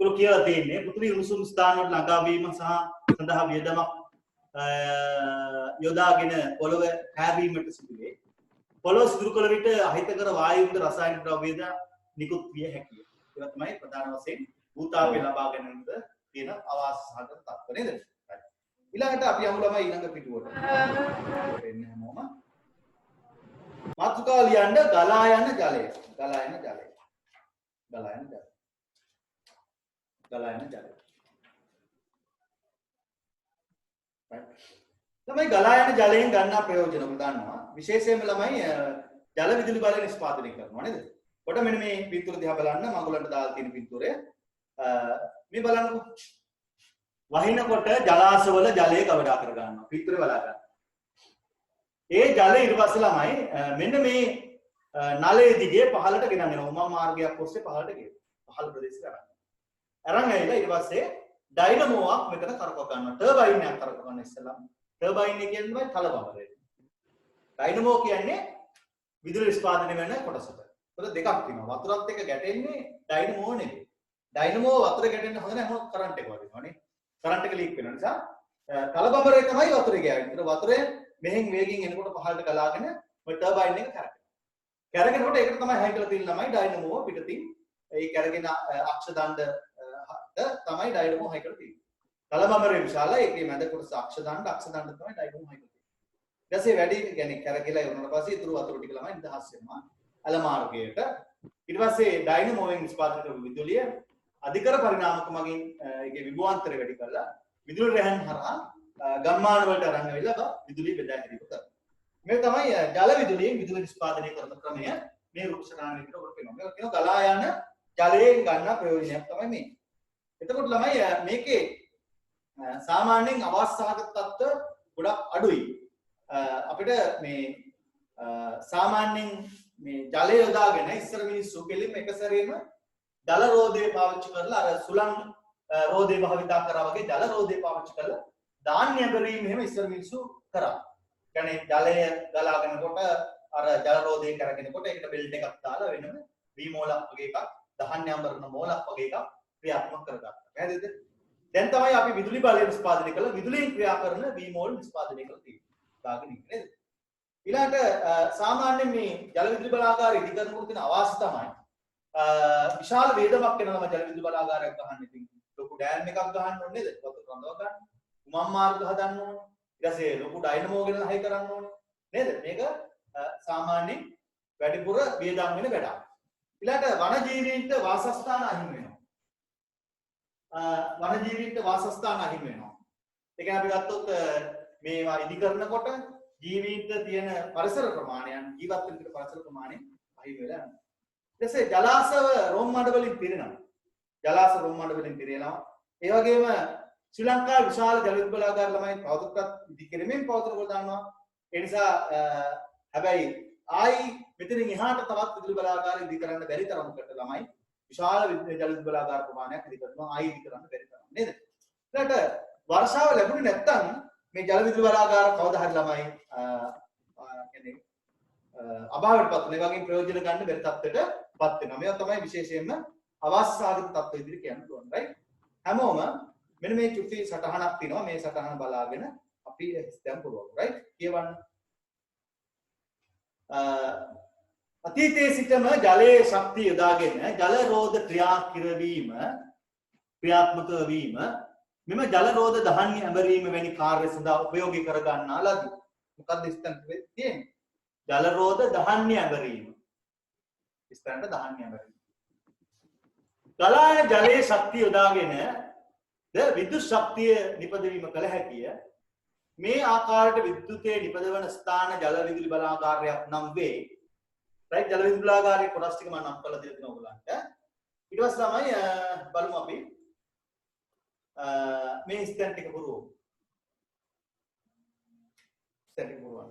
උගල කියලා තියෙන්නේ පෘථිවි උණුසුම් ස්ථාන වල ළඟා වීම සහ සඳහා වියදමක් යොදාගෙන පොළොව හැරීමට සිදුවේ. පොළොව සිදු කළ විට අහිතකර වායුන්ද රසායනික ද්‍රව්‍යද නිකුත් විය හැකිය. ඒක තමයි ප්‍රධාන වශයෙන් භූතාපය ලබා ගැනීමට තියෙන අවාසහගත තත්ත්ව නේද? ඊළඟට අපි යමු ළමයි ඊළඟ පිටුවට. එන්න හැමෝම මාතෘකාව ලියන්න ගලා යන ජලය. ගලා යන ජලය. ගලා යන ජලය. ගලා යන ජලය. ළමයි ගලා යන ජලයෙන් ගන්නා ප්‍රයෝජන ඔබ දන්නවා. විශේෂයෙන්ම ළමයි ජල විදුලි බලය නිෂ්පාදනය කරනවා නේද? කොට මෙන්න මේ පින්තූර දිහා බලන්න මඟුලන්ට දාලා තියෙන පින්තූරය. මේ බලන්නකෝ. වහිනකොට ජලාශවල ජලය ගවඩා කර ගන්නවා. පින්තූරේ බලා ගන්න. ඒ ජලය ඊට පස්සේ ළමයි මෙන්න මේ නලයේ දිගේ පහළට ගෙනන්න යනවා. උමා මාර්ගයක් ඔස්සේ පහළට ගෙනවා. පහළ ප්‍රදේශයට අරන්. අරන් ඇවිල්ලා ඊට පස්සේ ඩයිනමෝවක් මෙතන කරකව ගන්නවා. ටර්බයින් එකක් කරකව ගන්න ඉස්සෙල්ලා. ටර්බයින් එක කියන්නේ තල බඹරේ. ඩයිනමෝ කියන්නේ විදුලි නිෂ්පාදනය වෙන කොටසට. ඒක දෙකක් තියෙනවා. වතුරත් එක්ක ගැටෙන්නේ ඩයිනමෝ නෙවෙයි. ඩයිනමෝ වතුර ගැටෙන්න හොඳ නැහැ මොකක් කරන්ට් එක වදිනවනේ. කරන්ට් එක ලීක් වෙන නිසා තල බඹරේ තමයි වතුරේ ගෑවෙන්නේ. ඒක වතුරේ මෙහෙන් වේගයෙන් එනකොට පහළට ගලාගෙන ඔය ටර්බයින් එක කරකැවෙනවා. කරගෙනකොට ඒකට තමයි හැංගලා තියෙන ළමයි ඩයිනමෝ පිටතින් ඒ කරගෙන අක්ෂ දණ්ඩ තමයි ඩයිනමෝ හැංගලා තියෙන්නේ. තල බඹරේ විශාලයි. ඒකේ මැද කොටස අක්ෂ දණ්ඩ තමයි ඩයිනමෝ හැංගලා තියෙන්නේ. ඊට පස්සේ වැඩි يعني කරගෙලා ඉවරනට පස්සේ ඉතුරු වතුර ටික ළමයි නිදහස් වෙනවා අල මාර්ගයට. ඊට පස්සේ ඩයිනමෝවෙන් නිෂ්පාදනය කරපු විදුලිය අධිකර පරිණාමක මගින් ඒකේ විභවාන්තරය වැඩි කරලා විදුලි රැහන් හරහා ගම්මාන වලට අරන් ඇවිල්ලා විදුලිය බෙදා හැරීම කරනවා. මේ තමයි ජල විදුලියෙන් විදුලි නිෂ්පාදනය කරන ක්‍රමය. මේ රූපසටහන විදිහට ඔබට පේනවා. මේක කියනවා ගලා යන ජලයෙන් ගන්න ප්‍රයෝජනයක් තමයි මේ. එතකොට ළමයි මේකේ සාමාන්‍යයෙන් අවස්ථාගත තත්ත්ව ගොඩක් අඩුයි. අපිට මේ සාමාන්‍යයෙන් මේ ජලය යොදාගෙන ඉස්සර මිනිස්සු කෙලින්ම එක සැරේම ජල රෝදය පාවිච්චි කරලා අර සුළං රෝදය භාවිතා කරා වගේ ජල රෝදය පාවිච්චි කරලා ධාන්‍ය බැරීම එහෙම ඉස්සර මිනිස්සු කරා. කියන්නේ ජලය ගලාගෙනකොට අර ජල රෝදය කරගෙනකොට ඒකට බෙල්ට් එකක් දාලා වෙනම වී මෝලක් වගේ එකක් ධාන්‍ය අඹරන මෝලක් වගේ එකක් ක්‍රියාත්මක කරගත්තා. පැහැදිලිද? දැන් තමයි අපි විදුලි බලය නිෂ්පාදනය කළ විදුලියෙන් ක්‍රියා කරන වී මෝල් නිෂ්පාදනය කරලා තියෙන්නේ. දාගෙන ඉන්නේ නේද? ඊළඟට සාමාන්‍යයෙන් මේ ජල විදුලි බලාගාර ඉදිකරනකොට තියෙන අවාසි තමයි විශාල වේදමක් වෙනවා ජල විදුලි බලාගාරයක් ගහන්න. ඉතින් ලොකු ඩෑම් එකක් ගහන්න ඕනේ නේද? වතුර රඳව ගන්න. උමම් මාර්ග හදන්න ඕනේ. ඊට පස්සේ ලොකු ඩයිනමෝ ගෙනලා හයි කරන්න ඕනේ. නේද? මේක සාමාන්‍යයෙන් වැඩිපුර වේදම් වෙන වැඩක්. ඊළඟට වනජීවීන්ට වාසස්ථාන අහිමි වෙනවා. වනජීවීන්ට වාසස්ථාන අහිමි වෙනවා. ඒ කියන්නේ අපි ගත්තොත් මේවා ඉදිකරනකොට ජීවීන්ට තියෙන පරිසර ප්‍රමාණයන් ජීවත් වෙන පරිසර ප්‍රමාණය අහිමි වෙලා යනවා. ඊට පස්සේ ජලාශව රොම් මඩ වලින් පිරෙනවා. ජලාශ රොම් මඩ වලින් පිරෙනවා. ඒ වගේම ශ්‍රී ලංකාවේ විශාල ජල විදුලි බලාගාර ළමයි තවදුරටත් ඉදිකිරීමෙන් පවතිනකොට දන්නවා. ඒ නිසා හැබැයි ආයි මෙතනින් එහාට තවත් විදුලි බලාගාර ඉදි කරන්න බැරි තරමකට ළමයි විශාල ජල විදුලි බලාගාර ප්‍රමාණයක් ඉදි කරනවා. ආයි ඉදි කරන්න බැරි තරම් නේද? ඊළඟට වර්ෂාව ලැබුණේ නැත්නම් මේ ජල විදුලි බලාගාර කවදා හරි ළමයි කියන්නේ අභාවයටපත් වෙන වගේ ප්‍රයෝජන ගන්න බැරි තත්ත්වයටපත් වෙනවා. මේවා තමයි විශේෂයෙන්ම අවස්ථාගත තත්ත්ව විදිහට කියන්න පුළුවන්. රයිට්? හැමෝම මෙන්න මේ චුටි සටහනක් තියෙනවා. මේ සටහන බලාගෙන අපි හිතන්න පුළුවන්. රයිට්? කියවන්න. අතීතයේ සිටම ජලයේ ශක්තිය යොදාගෙන ජල රෝධ ක්‍රියාත්මක වීම මෙම ජල රෝධ දහන්‍ය ඇඹරීම වැනි කාර්ය සඳහා උපයෝගී කර ගන්නා ලදී. මොකක්ද ඉස්තන තියෙන්නේ? ජල රෝධ දහන්‍ය ඇඹරීම. ඉස්තනට දහන්‍ය ඇඹරීම. ගලා යන ජලයේ ශක්තිය යොදාගෙන විද්‍යුත් ශක්තිය නිපදවීම කළ හැකිය. මේ ආකාරයට විද්‍යුතයේ නිපදවන ස්ථාන ජල විදුලි බලාගාරයක් නම් වේ. රයිට්? ජල විදුලි බලාගාරයේ කොටස් ටික මම නම් කරලා දෙන්න ඕගලන්ට. ඊට පස්සේ තමයි බලමු අපි මේ ස්ටැන්ඩ් එක පුරවමු. ස්ටැන්ඩ් එක පුරවන්න.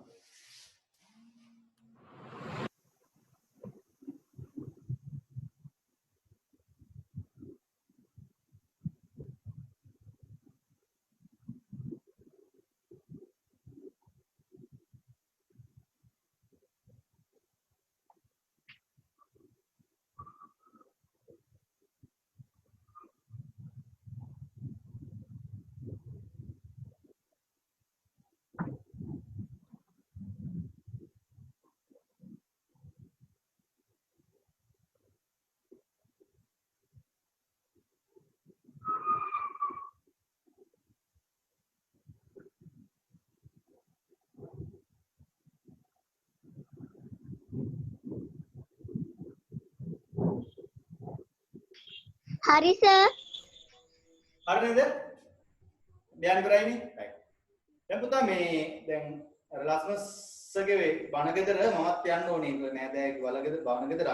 Hari sir. හරි නේද? ධ්‍යාන ඉවරයිනේ. right. දැන් පුතා මේ දැන් ලස්මස්ගේ බණ ගෙදර මමත් යන්න ඕනේ නෑදෑයෙක් වල ගෙදර බණ ගෙදර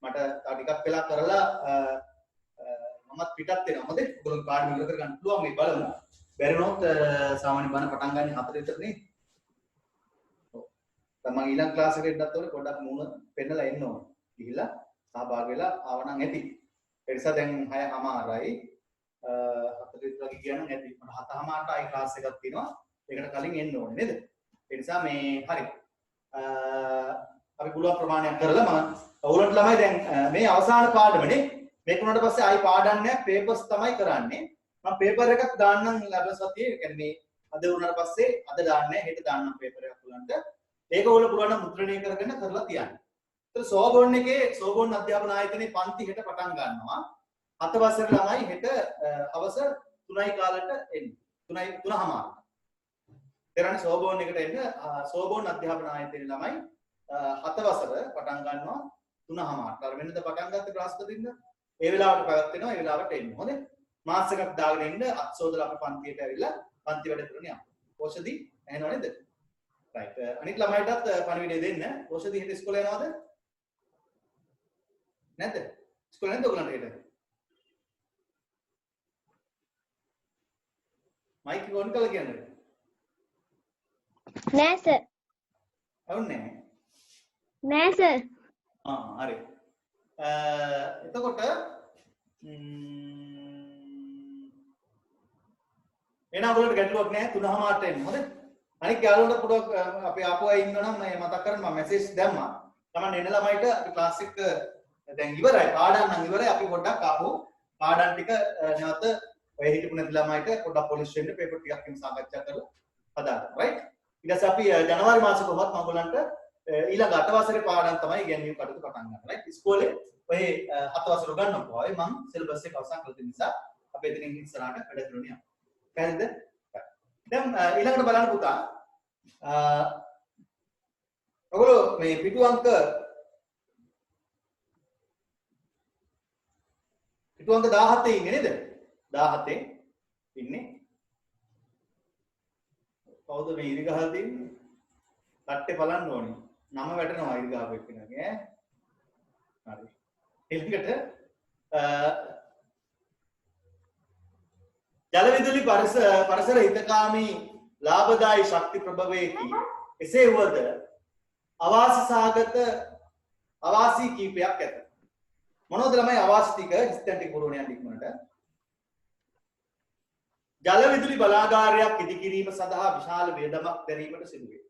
මට තව ටිකක් වෙලා කරලා මමත් පිටත් වෙනවා. හොඳේ. ඔයගොල්ලෝ පාඩම ඉවර කරගන්න පුළුවන් මේ බලමු. බැරි වුණොත් සාමාන්‍ය බණ පටන් ගන්න 4 විතර නේ. ඔව්. දැන් මම ඊළඟ ක්ලාස් එකට එන්නත් ඕනේ පොඩ්ඩක් මූණ පෙන්නලා එන්න ඕනේ. ගිහිල්ලා සහභාගී වෙලා ආවනම් ඇති. ඒ නිසා දැන් 6:00යි 4 විතර වගේ කියනනම් ඇති. මට 7:00ට ආයි ක්ලාස් එකක් තියෙනවා. ඒකට කලින් එන්න ඕනේ නේද? ඒ නිසා මේ හරි. අපි පුළුවන් ප්‍රමාණයක් කරලා මම ඔයගොල්ලන්ට ළමයි දැන් මේ අවසාන පාඩමනේ. මේක උනට පස්සේ ආයි පාඩම් නැහැ පේපර්ස් තමයි කරන්නේ. මම පේපර් එකක් දාන්නම් ලැබෙන සතියේ. ඒ කියන්නේ අද උනාට පස්සේ අද දාන්නේ හෙට දාන්නම් පේපර් එකක් උලන්ට. ඒක ඔයගොල්ලෝ පුළුවන් නම් මුද්‍රණය කරගෙන කරලා තියන්න. ඒතර සෝබෝන් එකේ සෝබෝන් අධ්‍යාපන ආයතනයේ පන්ති හෙට පටන් ගන්නවා. 7 වසර ළමයි හෙට හවස 3යි කාලෙට එන්නේ. 3:00ට. එතරම් සෝබෝන් එකට එන්න සෝබෝන් අධ්‍යාපන ආයතනයේ ළමයි 7 වසර පටන් ගන්නවා 3:00ට. අර වෙනද පටන් ගත්ත ක්ලාස් වලින්ද ඒ වෙලාවට පැවැත්වෙනවා ඒ වෙලාවට එන්න. හොඳේ. මාස් එකක් දාගෙන ඉන්න අත්සෝදලා අපි පන්තියට ඇවිල්ලා පන්ති වැඩ කරන යමු. ඕෂධි ඇහෙනව නේද? රයිට්. අනිත් ළමයිටත් පණිවිඩය දෙන්න. ඕෂධි හෙට ඉස්කෝලේ යනවද? නැද්ද? ඉස්කෝලේ නැද්ද ඔයගලන්ට හෙට? මයික් එක ඔන් කරලා කියන්න. නෑ sir. අවුන්නේ නැහැ. නෑ sir. හරි. එතකොට එන ඔයගොල්ලන්ට ගැටලුවක් නැහැ 3:00ට එන්න. හොඳයි. අනික යාළුවන්ට පොඩක් අපි ආපු අය ඉන්නවනම් මම මතක් කරන්න මම මැසේජ් දැම්මා. තමන් එන ළමයිට අපි ක්ලාස් එක දැන් ඉවරයි. පාඩම් නම් ඉවරයි. අපි පොඩ්ඩක් ආපහු පාඩම් ටික නැවත ඔය හිටපු නැති ළමයිට පොඩ්ඩක් පොලිෂ් වෙන්න පේපර් ටිකක් එන්න සාකච්ඡා කරලා හදාගන්න. රයිට්. ඊට පස්සේ අපි ජනවාරි මාසෙ කොහොමත් මම ඔයගොල්ලන්ට ඊළඟ 8 වසරේ පාඩම් තමයි ඉගෙනීම කටයුතු පටන් ගන්න. රයිට්. ඉස්කෝලේ ඔය 7 වසර උගන්වපුවා. ඒ මම සිලබස් එක අවසන් කරලා තියෙන නිසා අපි එතනින් ඉස්සරහට වැඩ කරන්න යනවා. පැහැදිලිද? දැන් ඊළඟට බලන්න පුතා. ඔයගොල්ලෝ මේ පිටු අංක 17 ඉන්නේ නේද? 17 ඉන්නේ. කවුද මේ ඉරි ගහලා තින්නේ? කට්ටේ බලන්න ඕනේ. නම වැටෙනවා ඉරි ගහපු එක්කෙනාගේ ඈ. හරි. ඊළඟට ජල විදුලි පරිසර හිතකාමී ලාභදායී ශක්ති ප්‍රභවයකි. එසේ වුවද අවාසි කීපයක් ඇත. මොනවද ළමයි අවාසි ටික ඉස්තැන් ටික පුරවන යන්න ඉක්මනට. ජල විදුලි බලාගාරයක් ඉදිකිරීම සඳහා විශාල වියදමක් දැරීමට සිදු වේ.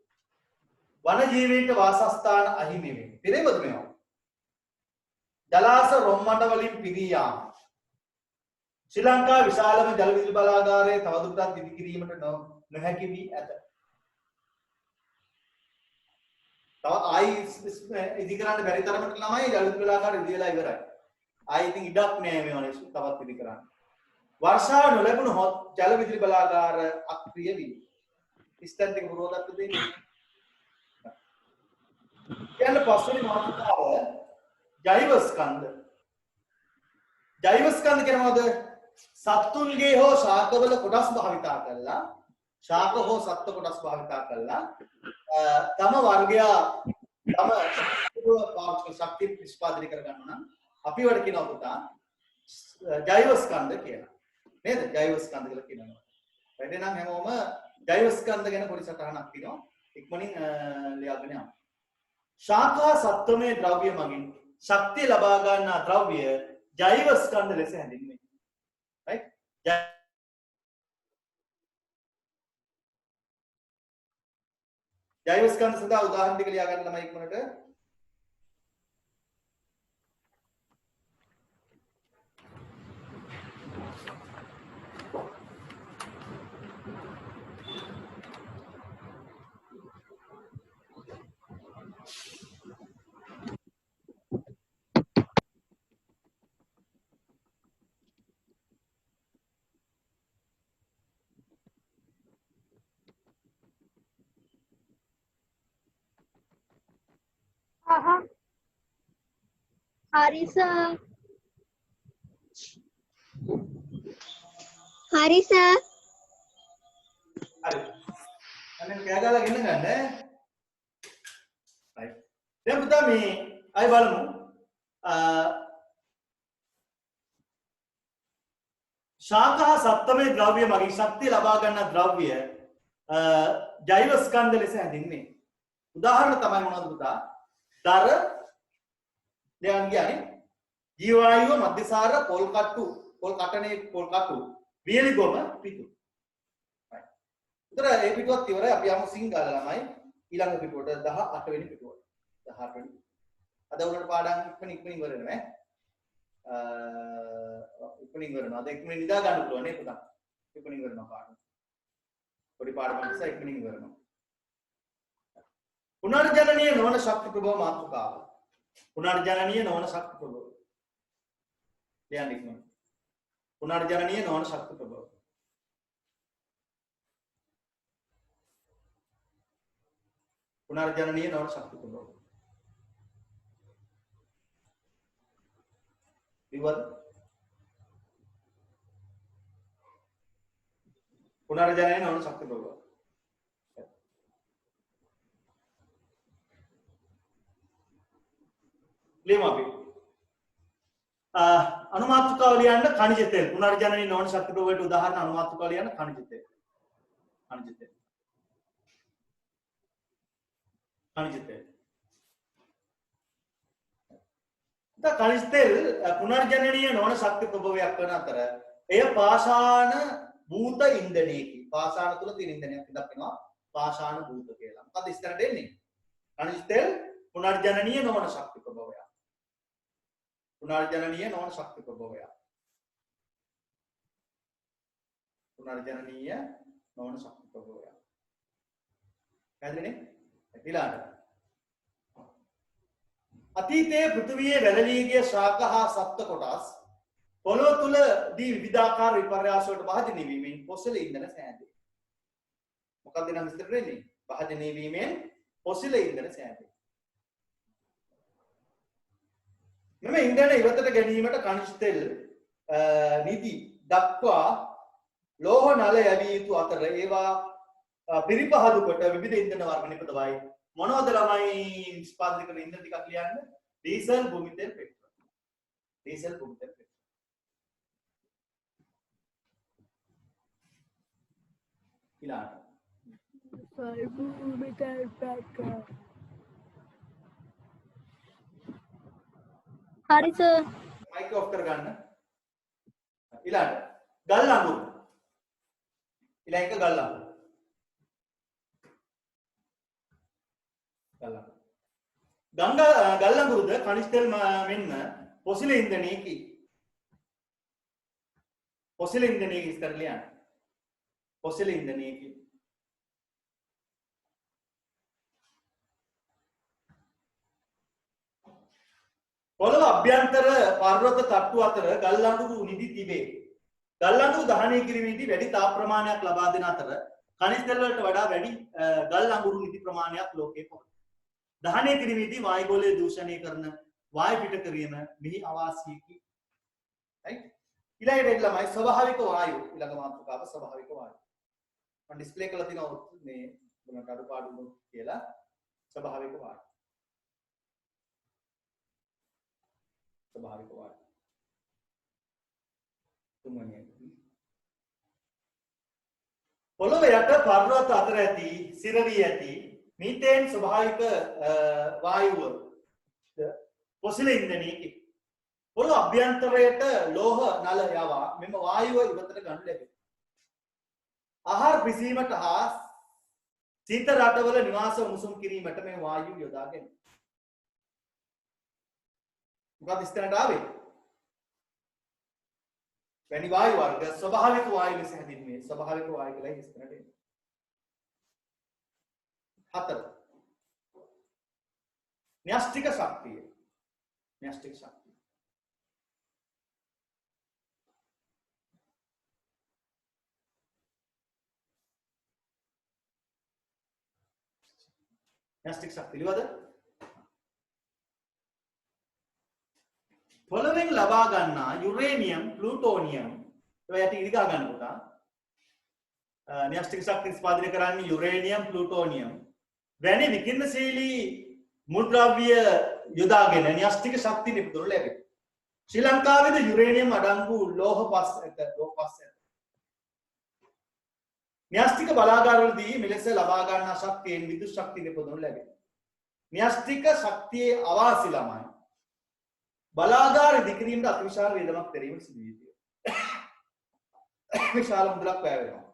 වන ජීවීන්ට වාසස්ථාන අහිමි වේ. පිළිවෙත මේවා. ජලාශ රොම්මඩ වලින් පිරී යාම. ශ්‍රී ලංකා විශාලම ජල විදුලි බලාගාරය තවදුරටත් ඉදිකිරීමට නොහැකි වී ඇත. තව ආයි ඉදි කරන්න බැරි තරමට ළමයි ජල විදුලි බලාගාර ඉදිලා ඉවරයි. ආයි ඉතින් ඉඩක් නෑ මේවනේ තවත් ඉදි කරන්න. වර්ෂාව නොලැබුණු හොත් ජල විදුලි බලාගාර අක්‍රිය වී. ඉස්තන් ටික පුරවගත්ත දෙන්නේ. කියන්න පස්වෙනි මාතෘකාව ජෛව ස්කන්ධ. ජෛව ස්කන්ධ කියනවාද? සත්තුන්ගේ හෝ ශාකවල කොටස් භාවිතා කරලා ශාක හෝ සත්ත්ව කොටස් භාවිතා කරලා තම වර්ගයා තම පාවිච්චි ශක්තිය නිෂ්පාදනය කර ගන්න නම් අපි වල කියනවා පුතා ජෛව ස්කන්ධ කියලා. නේද? ජෛව ස්කන්ධ කියලා කියනවා. වැඩි නම් හැමෝම ජෛව ස්කන්ධ ගැන පොඩි සටහනක් තියෙනවා. ඉක්මනින් ලියාගෙන යමු. ශාකා සත්වමය ද්‍රව්‍ය මගින් ශක්තිය ලබා ගන්නා ද්‍රව්‍ය ජෛව ස්කන්ධ ලෙස හැඳින්වේ. right? ජෛව ස්කන්ධ සඳහා උදාහරණ ටික ලියා ගන්න ළමයි ඉක්මනට. Hari sir. Hari sir. හරි. අන්න කෑ ගාලා ගෙන්න ගන්න. right. දැන් පුතා මේ අය බලමු. ශාක හා සප්තමේ ද්‍රව්‍ය මගින් ශක්තිය ලබා ගන්නා ද්‍රව්‍ය ජෛව ස්කන්ධ ලෙස හැඳින්වේ. උදාහරණ තමයි මොනවද පුතා? දර දැන් කියන්නේ ජීවායුව මධ්‍යසාර පොල් කට්ටු වියලි ගොම පිටු. right. උතර ඒ පිටුවත් ඉවරයි. අපි යමු සිංගල ළමයි ඊළඟ පිටුවට 18 වෙනි පිටුවට. 18 වෙනි. අද උනට පාඩම් ඉක්මනින් ඉවර වෙනවා. ඉක්මනින් කරනවා. අද ඉක්මනින් නිදා ගන්න පුළුවන් නේ පුතා. ඉක්මනින් කරනවා පාඩම. පොඩි පාඩමක් නිසා ඉක්මනින් කරනවා. පුනර්ජනනීය නොවන ශක්ති ප්‍රභව මාතෘකාව. පුනර්ජනනීය නොවන ශක්ති ප්‍රභව. ලියන්න ඉක්මන. පුනර්ජනනීය නොවන ශක්ති ප්‍රභව. පුනර්ජනනීය නොවන ශක්ති ප්‍රභව. විවද පුනර්ජනනීය නොවන ශක්ති ප්‍රභව. ලියමු අපි. අනුමාත්‍රිකාව ලියන්න ඛනිජ තෙල්. පුනර්ජනනීය නොවන ශක්ති ප්‍රභවයට උදාහරණ අනුමාත්‍රිකාව ලියන්න ඛනිජ තෙල්. ඛනිජ තෙල්. ඛනිජ තෙල්. ද ඛනිජ තෙල් පුනර්ජනනීය නොවන ශක්ති ප්‍රභවයක් වන අතර එය පාෂාණ භූත ඉන්ධනයකි. පාෂාණ තුල තියෙන ඉන්ධනයක් ඉදක් වෙනවා පාෂාණ භූත කියලා. මොකද ඉස්සරට එන්නේ? ඛනිජ තෙල් පුනර්ජනනීය නොවන ශක්ති ප්‍රභවයක්. පුනර්ජනනීය නොවන ශක්ති ප්‍රභවයක්. පුනර්ජනනීය නොවන ශක්ති ප්‍රභවයක්. පැහැදිලිනේ? ඊළඟට අතීතයේ පෘථිවියේ වැළලී ගිය ශාක හා සප්ත කොටස් පොළොව තුලදී විවිධාකාර විපර්යාසවලට භාජනය වීමෙන් පොසිල ඉන්ධන සෑදේ. මොකක්ද නම් විස්තර වෙන්නේ? භාජනය වීමෙන් පොසිල ඉන්ධන සෑදේ. මෙම ඉන්ධන ඉවතට ගැනීමට ඛනිජ තෙල් නිදි දක්වා ලෝහ නල යැවිය යුතු අතර ඒවා පිරිපහදු කොට විවිධ ඉන්ධන වර්ග නිපදවයි. මොනවද ළමයි නිෂ්පාදනය කරන ඉන්ධන ටිකක් ලියන්න? ඩීසල්, භූමි තෙල්, පෙට්‍රල්. ඩීසල්, භූමි තෙල්, පෙට්‍රල්. ඊළඟට භූමි තෙල්, පෙට්‍රල්. හරි සර්. මයික් ඔෆ් කරගන්න. ඊළඟට ගල් අඟුරු. ඊළඟ ගල් අඟුරු. ගල් අඟුරුද ඛනිජ තෙල් මෙන්ම පොසිල ඉන්ධනයකි. පොසිල ඉන්ධනයකි ඉස්තර ලියන්න. පොසිල ඉන්ධනයකි. පොළොව අභ්‍යන්තර පර්වත තට්ටු අතර ගල් අඟුරු නිදි තිබේ. ගල් අඟුරු දහනය කිරීමේදී වැඩි තාප ප්‍රමාණයක් ලබා දෙන අතර ඛනිජ තෙල් වලට වඩා වැඩි ගල් අඟුරු නිදි ප්‍රමාණයක් ලෝකයේ පවතී. දහනය කිරීමේදී වායුගෝලය දූෂණය කරන වායු පිට කිරීම මෙහි අවාසියකි. right? ඊළඟට ළමයි ස්වභාවික වායු. ඊළඟ මාතෘකාව ස්වභාවික වායු. මම ඩිස්ප්ලේ කරලා තිනවා මේ මොන කඩපාඩු කියලා ස්වභාවික වායු. ස්වභාවික වායු. තුන්වෙනි එක. පොළොව යට පර්වත අතර ඇති සිරවි ඇති මීතේන් ස්වභාවික වායුව පොසිල ඉන්ධනයකි. පොළොව අභ්‍යන්තරයට ලෝහ නල යවා මෙම වායුව ඉවතට ගනු ලැබේ. ආහාර පිසීමට හා සීත රටවල නිවාස උණුසුම් කිරීමට මේ වායුව යොදා ගැනේ. මොකක්ද ඉස්සරහට ආවේ? වැනි වායු වර්ග ස්වභාවික වායු ලෙස හැඳින්වේ. ස්වභාවික වායු කියලා ඉස්සරහට එන්නේ. 4 න්‍යෂ්ටික ශක්තිය. න්‍යෂ්ටික ශක්තිය. න්‍යෂ්ටික ශක්තිය ලියවද? පොළොවෙන් ලබා ගන්නා යුරේනියම්, ප්ලූටෝනියම් ඒ යට ඉරි ගහ ගන්න පුතා. න්‍යෂ්ටික ශක්තිය නිෂ්පාදනය කරන්නේ යුරේනියම් ප්ලූටෝනියම් වැනි විකිරණශීලී මුල්ද්‍රව්‍ය යොදාගෙන න්‍යෂ්ටික ශක්තිය නිපදවනු ලැබේ. ශ්‍රී ලංකාවේද යුරේනියම් අඩංගු ලෝහ පස් ඇත. න්‍යෂ්ටික බලාගාරවලදී මෙලෙස ලබා ගන්නා ශක්තියෙන් විදුලි ශක්තිය නිපදවනු ලැබේ. න්‍යෂ්ටික ශක්තියේ අවාසි ළමයි බලාගාර ඉදිකිරීමට අතිවිශාල වේදමක් දැරීමට සිදු වී තිබේ. විශාල මුදලක් වැය වෙනවා.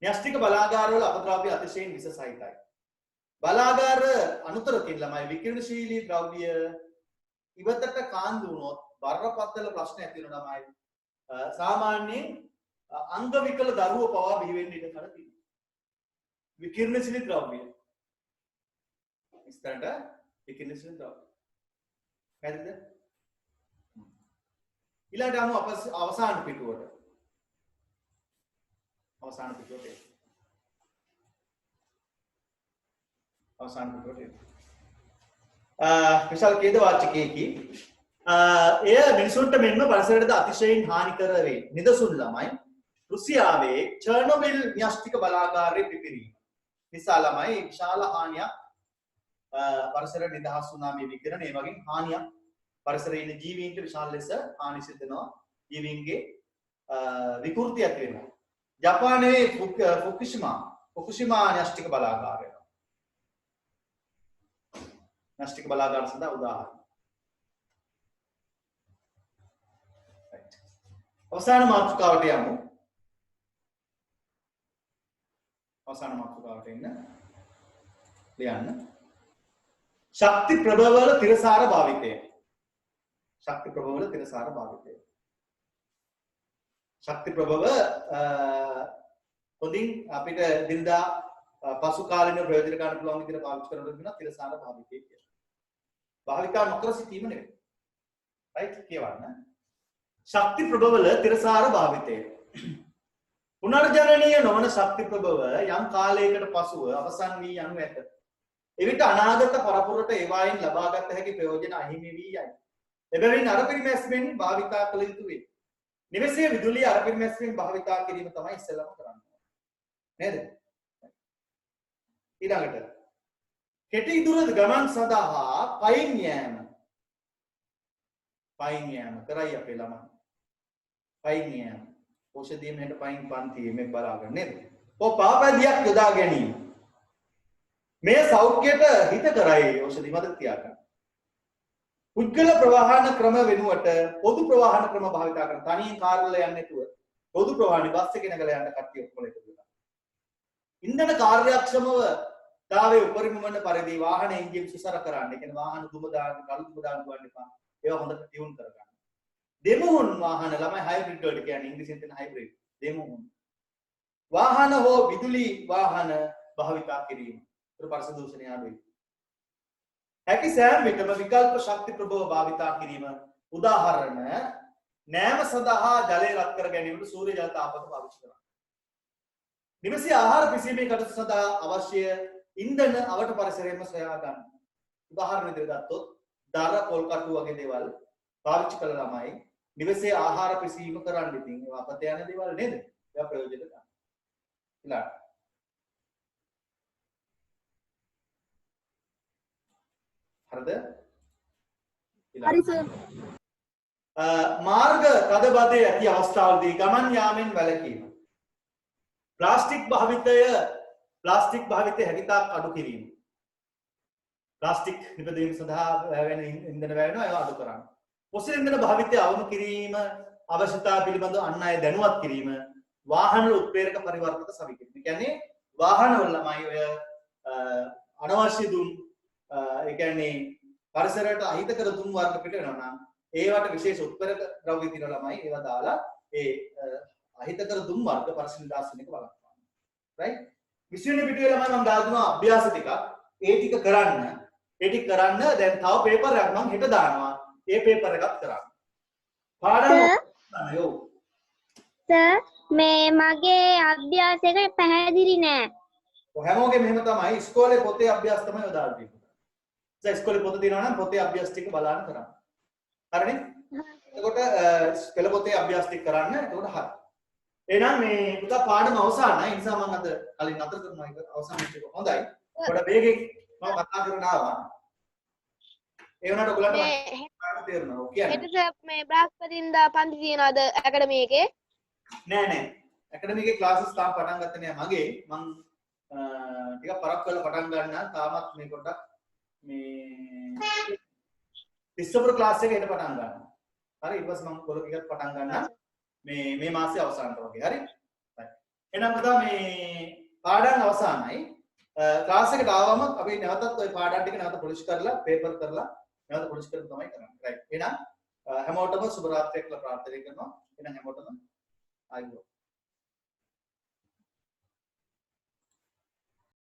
න්‍යෂ්ටික බලාගාරවල අපද්‍රව්‍ය අතිශයින් විස සහිතයි. බලාගාර අනුතරකින් ළමයි විකිරණශීලී ද්‍රව්‍ය ඉවතට කාන්දු වුණොත් බරපතල ප්‍රශ්න ඇති වෙන ළමයි සාමාන්‍යයෙන් අංග විකල දරුවෝ පවා බිහි වෙන්න ඉඩ කඩ තියෙනවා. විකිරණශීලී ද්‍රව්‍ය ඉස්තරට විකිරණශීලී ද්‍රව්‍ය හරිද? ඊළඟට යමු අවසාන පිටුවට. අවසාන පිටුවට විශාල ඛේද වාචකයේකි. එය මිනිසුන්ට මෙන්ම පරිසරයට අතිශයින් හානිකර වේ. නිදසුන් ළමයි රුසියාවේ චර්නොබිල් න්‍යෂ්ටික බලාගාරයේ පිපිරීම නිසා ළමයි විශාල හානියක් පරිසරයට නිදහස් වුණා මේ විකිරණ. ඒ වගේ හානියක් පරිසරයේ ඉන්න ජීවීන්ට විශාල ලෙස හානි සිද්ධ වෙනවා. ජීවීන්ගේ විකෘති ඇති වෙනවා. ජපානයේ ෆුකුෂිමා න්‍යෂ්ටික බලාගාරය න්‍යෂ්ටික බලාගාර සඳහා උදාහරණ. අවසාන මාතෘකාවට යමු. අවසාන මාතෘකාවට එන්න. ලියන්න. ශක්ති ප්‍රභවවල තිරසාර භාවිතය. ශක්ති ප්‍රභවවල තිරසාර භාවිතය. ශක්ති ප්‍රභව හොඳින් අපිට දිනදා පසු කාලින ප්‍රයෝජන ගන්න පුළුවන් විදිහට පාවිච්චි කරනකොට වෙනවා තිරසාර භාවිතය කියලා. භාවිතා නොකර සිටීම නෙවෙයි. රයිට් කියවන්න. ශක්ති ප්‍රභවවල තිරසාර භාවිතය. පුනර්ජනනීය නොවන ශක්ති ප්‍රභව යම් කාලයකට පසුව අවසන් වී යනු ඇත. එවිට අනාගත පරපුරට ඒවායින් ලබාගත හැකි ප්‍රයෝජන අහිමි වී යයි. එබැවින් අර පිරිමැස්මෙන් භාවිතා කළ යුතු වේ. නිවසේ විදුලිය අර පිරිමැස්මෙන් භාවිතා කිරීම තමයි ඉස්සෙල්ලම කරන්නේ. නේද? ඊළඟට කෙටි දුර ගමන් සඳහා පයින් යෑම කරයි අපේ ළමයි. පයින් යෑම ඖෂධියෙන් හෙට පයින් පන්තියේ මේ බලාගන්න නේද? පාපැදියක් යොදා ගැනීම මේ සෞඛ්‍යයට හිත කරයි ඖෂධි මත තියාගන්න. පුද්ගල ප්‍රවාහන ක්‍රම වෙනුවට පොදු ප්‍රවාහන ක්‍රම භාවිත කරන තනියෙන් කාර්යාලය යන්නේ නැතුව පොදු ප්‍රවාහනේ බස් එකේ නැගලා යන්න කට්ටිය ඔක්කොම එකතු වෙලා. ඉන්ධන කාර්යක්ෂමව දාවේ උපරිම වන පරිදි වාහන එන්ජින් සුසර කරන්න. ඒ කියන්නේ වාහන දුම දාන්න, කළු දුම දාන්න ගන්න එපා. ඒවා හොඳට ටියුන් කරගන්න. දෙමුහුන් වාහන ළමයි හයිබ්‍රිඩ් වලට කියන්නේ ඉංග්‍රීසියෙන් තියෙන හයිබ්‍රිඩ්. දෙමුහුන් වාහන හෝ විදුලි වාහන භාවිතා කිරීම. ඒක පරිසර දූෂණය ආදී. හැකි සෑම විටම විකල්ප ශක්ති ප්‍රභව භාවිතා කිරීම. උදාහරණ නෑම සඳහා ජලය රත් කර ගැනීමට සූර්ය ජල තාපක පාවිච්චි කරනවා. නිවසේ ආහාර පිසීමේ කටයුතු සඳහා අවශ්‍ය ඉන්ධන අවට පරිසරයෙන්ම සොයා ගන්න. උදාහරණ විදිහට ගත්තොත් දර පොල් කටු වගේ දේවල් පාවිච්චි කළ ළමයි නිවසේ ආහාර පිසීම කරන්න ඉතින් ඒවා අපත යන දේවල් නේද? ඒවා ප්‍රයෝජන ගන්න. ඊළඟ හරිද? හරි සර්. මාර්ග තදබදයේ ඇති අවස්ථාවලදී ගමන් යාමෙන් වැළකීම. ප්ලාස්ටික් භාවිතය හැකිතාක් අඩු කිරීම. ප්ලාස්ටික් නිපදවීම සඳහා වැවෙන ඉන්ධන වැවෙනවා ඒවා අඩු කරන්න. පොසිල් ඉන්ධන භාවිතය අවම කිරීම, අවශ්‍යතාව පිළිබඳව අන් අය දැනුවත් කිරීම, වාහන වල උත්ප්‍රේරක පරිවර්තක සවිකිරීම. ඒ කියන්නේ වාහන වල ළමයි ඔය අනවශ්‍ය දුම් ඒ කියන්නේ පරිසරයට අහිතකර දුම් වර්ග පිට වෙනවා නම් ඒවට විශේෂ උත්ප්‍රේරක ද්‍රව්‍ය තියෙන ළමයි ඒවා දාලා ඒ අහිතකර දුම් වර්ග පරිසර දාර්ශනික බලනවා. රයිට්? 20 වෙනි පිටුවේ ළමයි මම දාලා දුන්නා අභ්‍යාස ටිකක්. ඒ ටික කරන්න. දැන් තව පේපර් එකක් මම හෙට දානවා. ඒ පේපර් එකත් කරන්න. පාඩම් යෝ. සර් මේ මගේ අභ්‍යාසයක පැහැදිලි නෑ. ඔය හැමෝගෙම මෙහෙම තමයි ඉස්කෝලේ පොතේ අභ්‍යාස තමයි ඔය දාලා තියෙන්නේ. ඉස්කෝලේ පොත දිනනවා නම් පොතේ අභ්‍යාස ටික බලන්න කරන්න. හරිනේ? එතකොට පෙළ පොතේ අභ්‍යාස ටික කරන්න. එතකොට හරි. එහෙනම් මේ පුතා පාඩම අවසానයි. ඒ නිසා මම අද කලින් නතර කරනවා ඒක අවසන් වෙච්ච එක හොඳයි. පොඩ වේගෙන් මම කතා කරන ආවා. ඒ වුණාට ඔයගලන්ට මම තේරෙනවා. කියන්නේ. හෙට සර් මේ බ්‍රහස්පතින්දා පන්ති තියනවාද ඇකඩමි එකේ? නෑ. ඇකඩමි එකේ ක්ලාසස් තාම පටන් ගත්තේ නෑ මගේ. මං ටිකක් පරක් කරලා පටන් ගන්නවා. තාමත් මේ පොඩ්ඩක් මේ ඩිසෙම්බර් ක්ලාස් එක හෙට පටන් ගන්නවා. හරි ඊට පස්සේ මම පොලොක් එකක් පටන් ගන්නවා. මේ මාසේ අවසානට වගේ. හරි. එහෙනම් පුතා මේ පාඩම් අවසానයි. ක්ලාස් එකට ආවම අපි නැවතත් ওই පාඩම් ටික නැවත පොලිෂ් කරලා පේපර් කරලා නැවත පොලිෂ් කරලා තමයි කරන්නේ. රයිට්. එහෙනම් හැමෝටම සුබ රාත්‍රියක් කියලා ප්‍රාර්ථනා කරනවා. එහෙනම් හැමෝටම ආයුබෝවන්.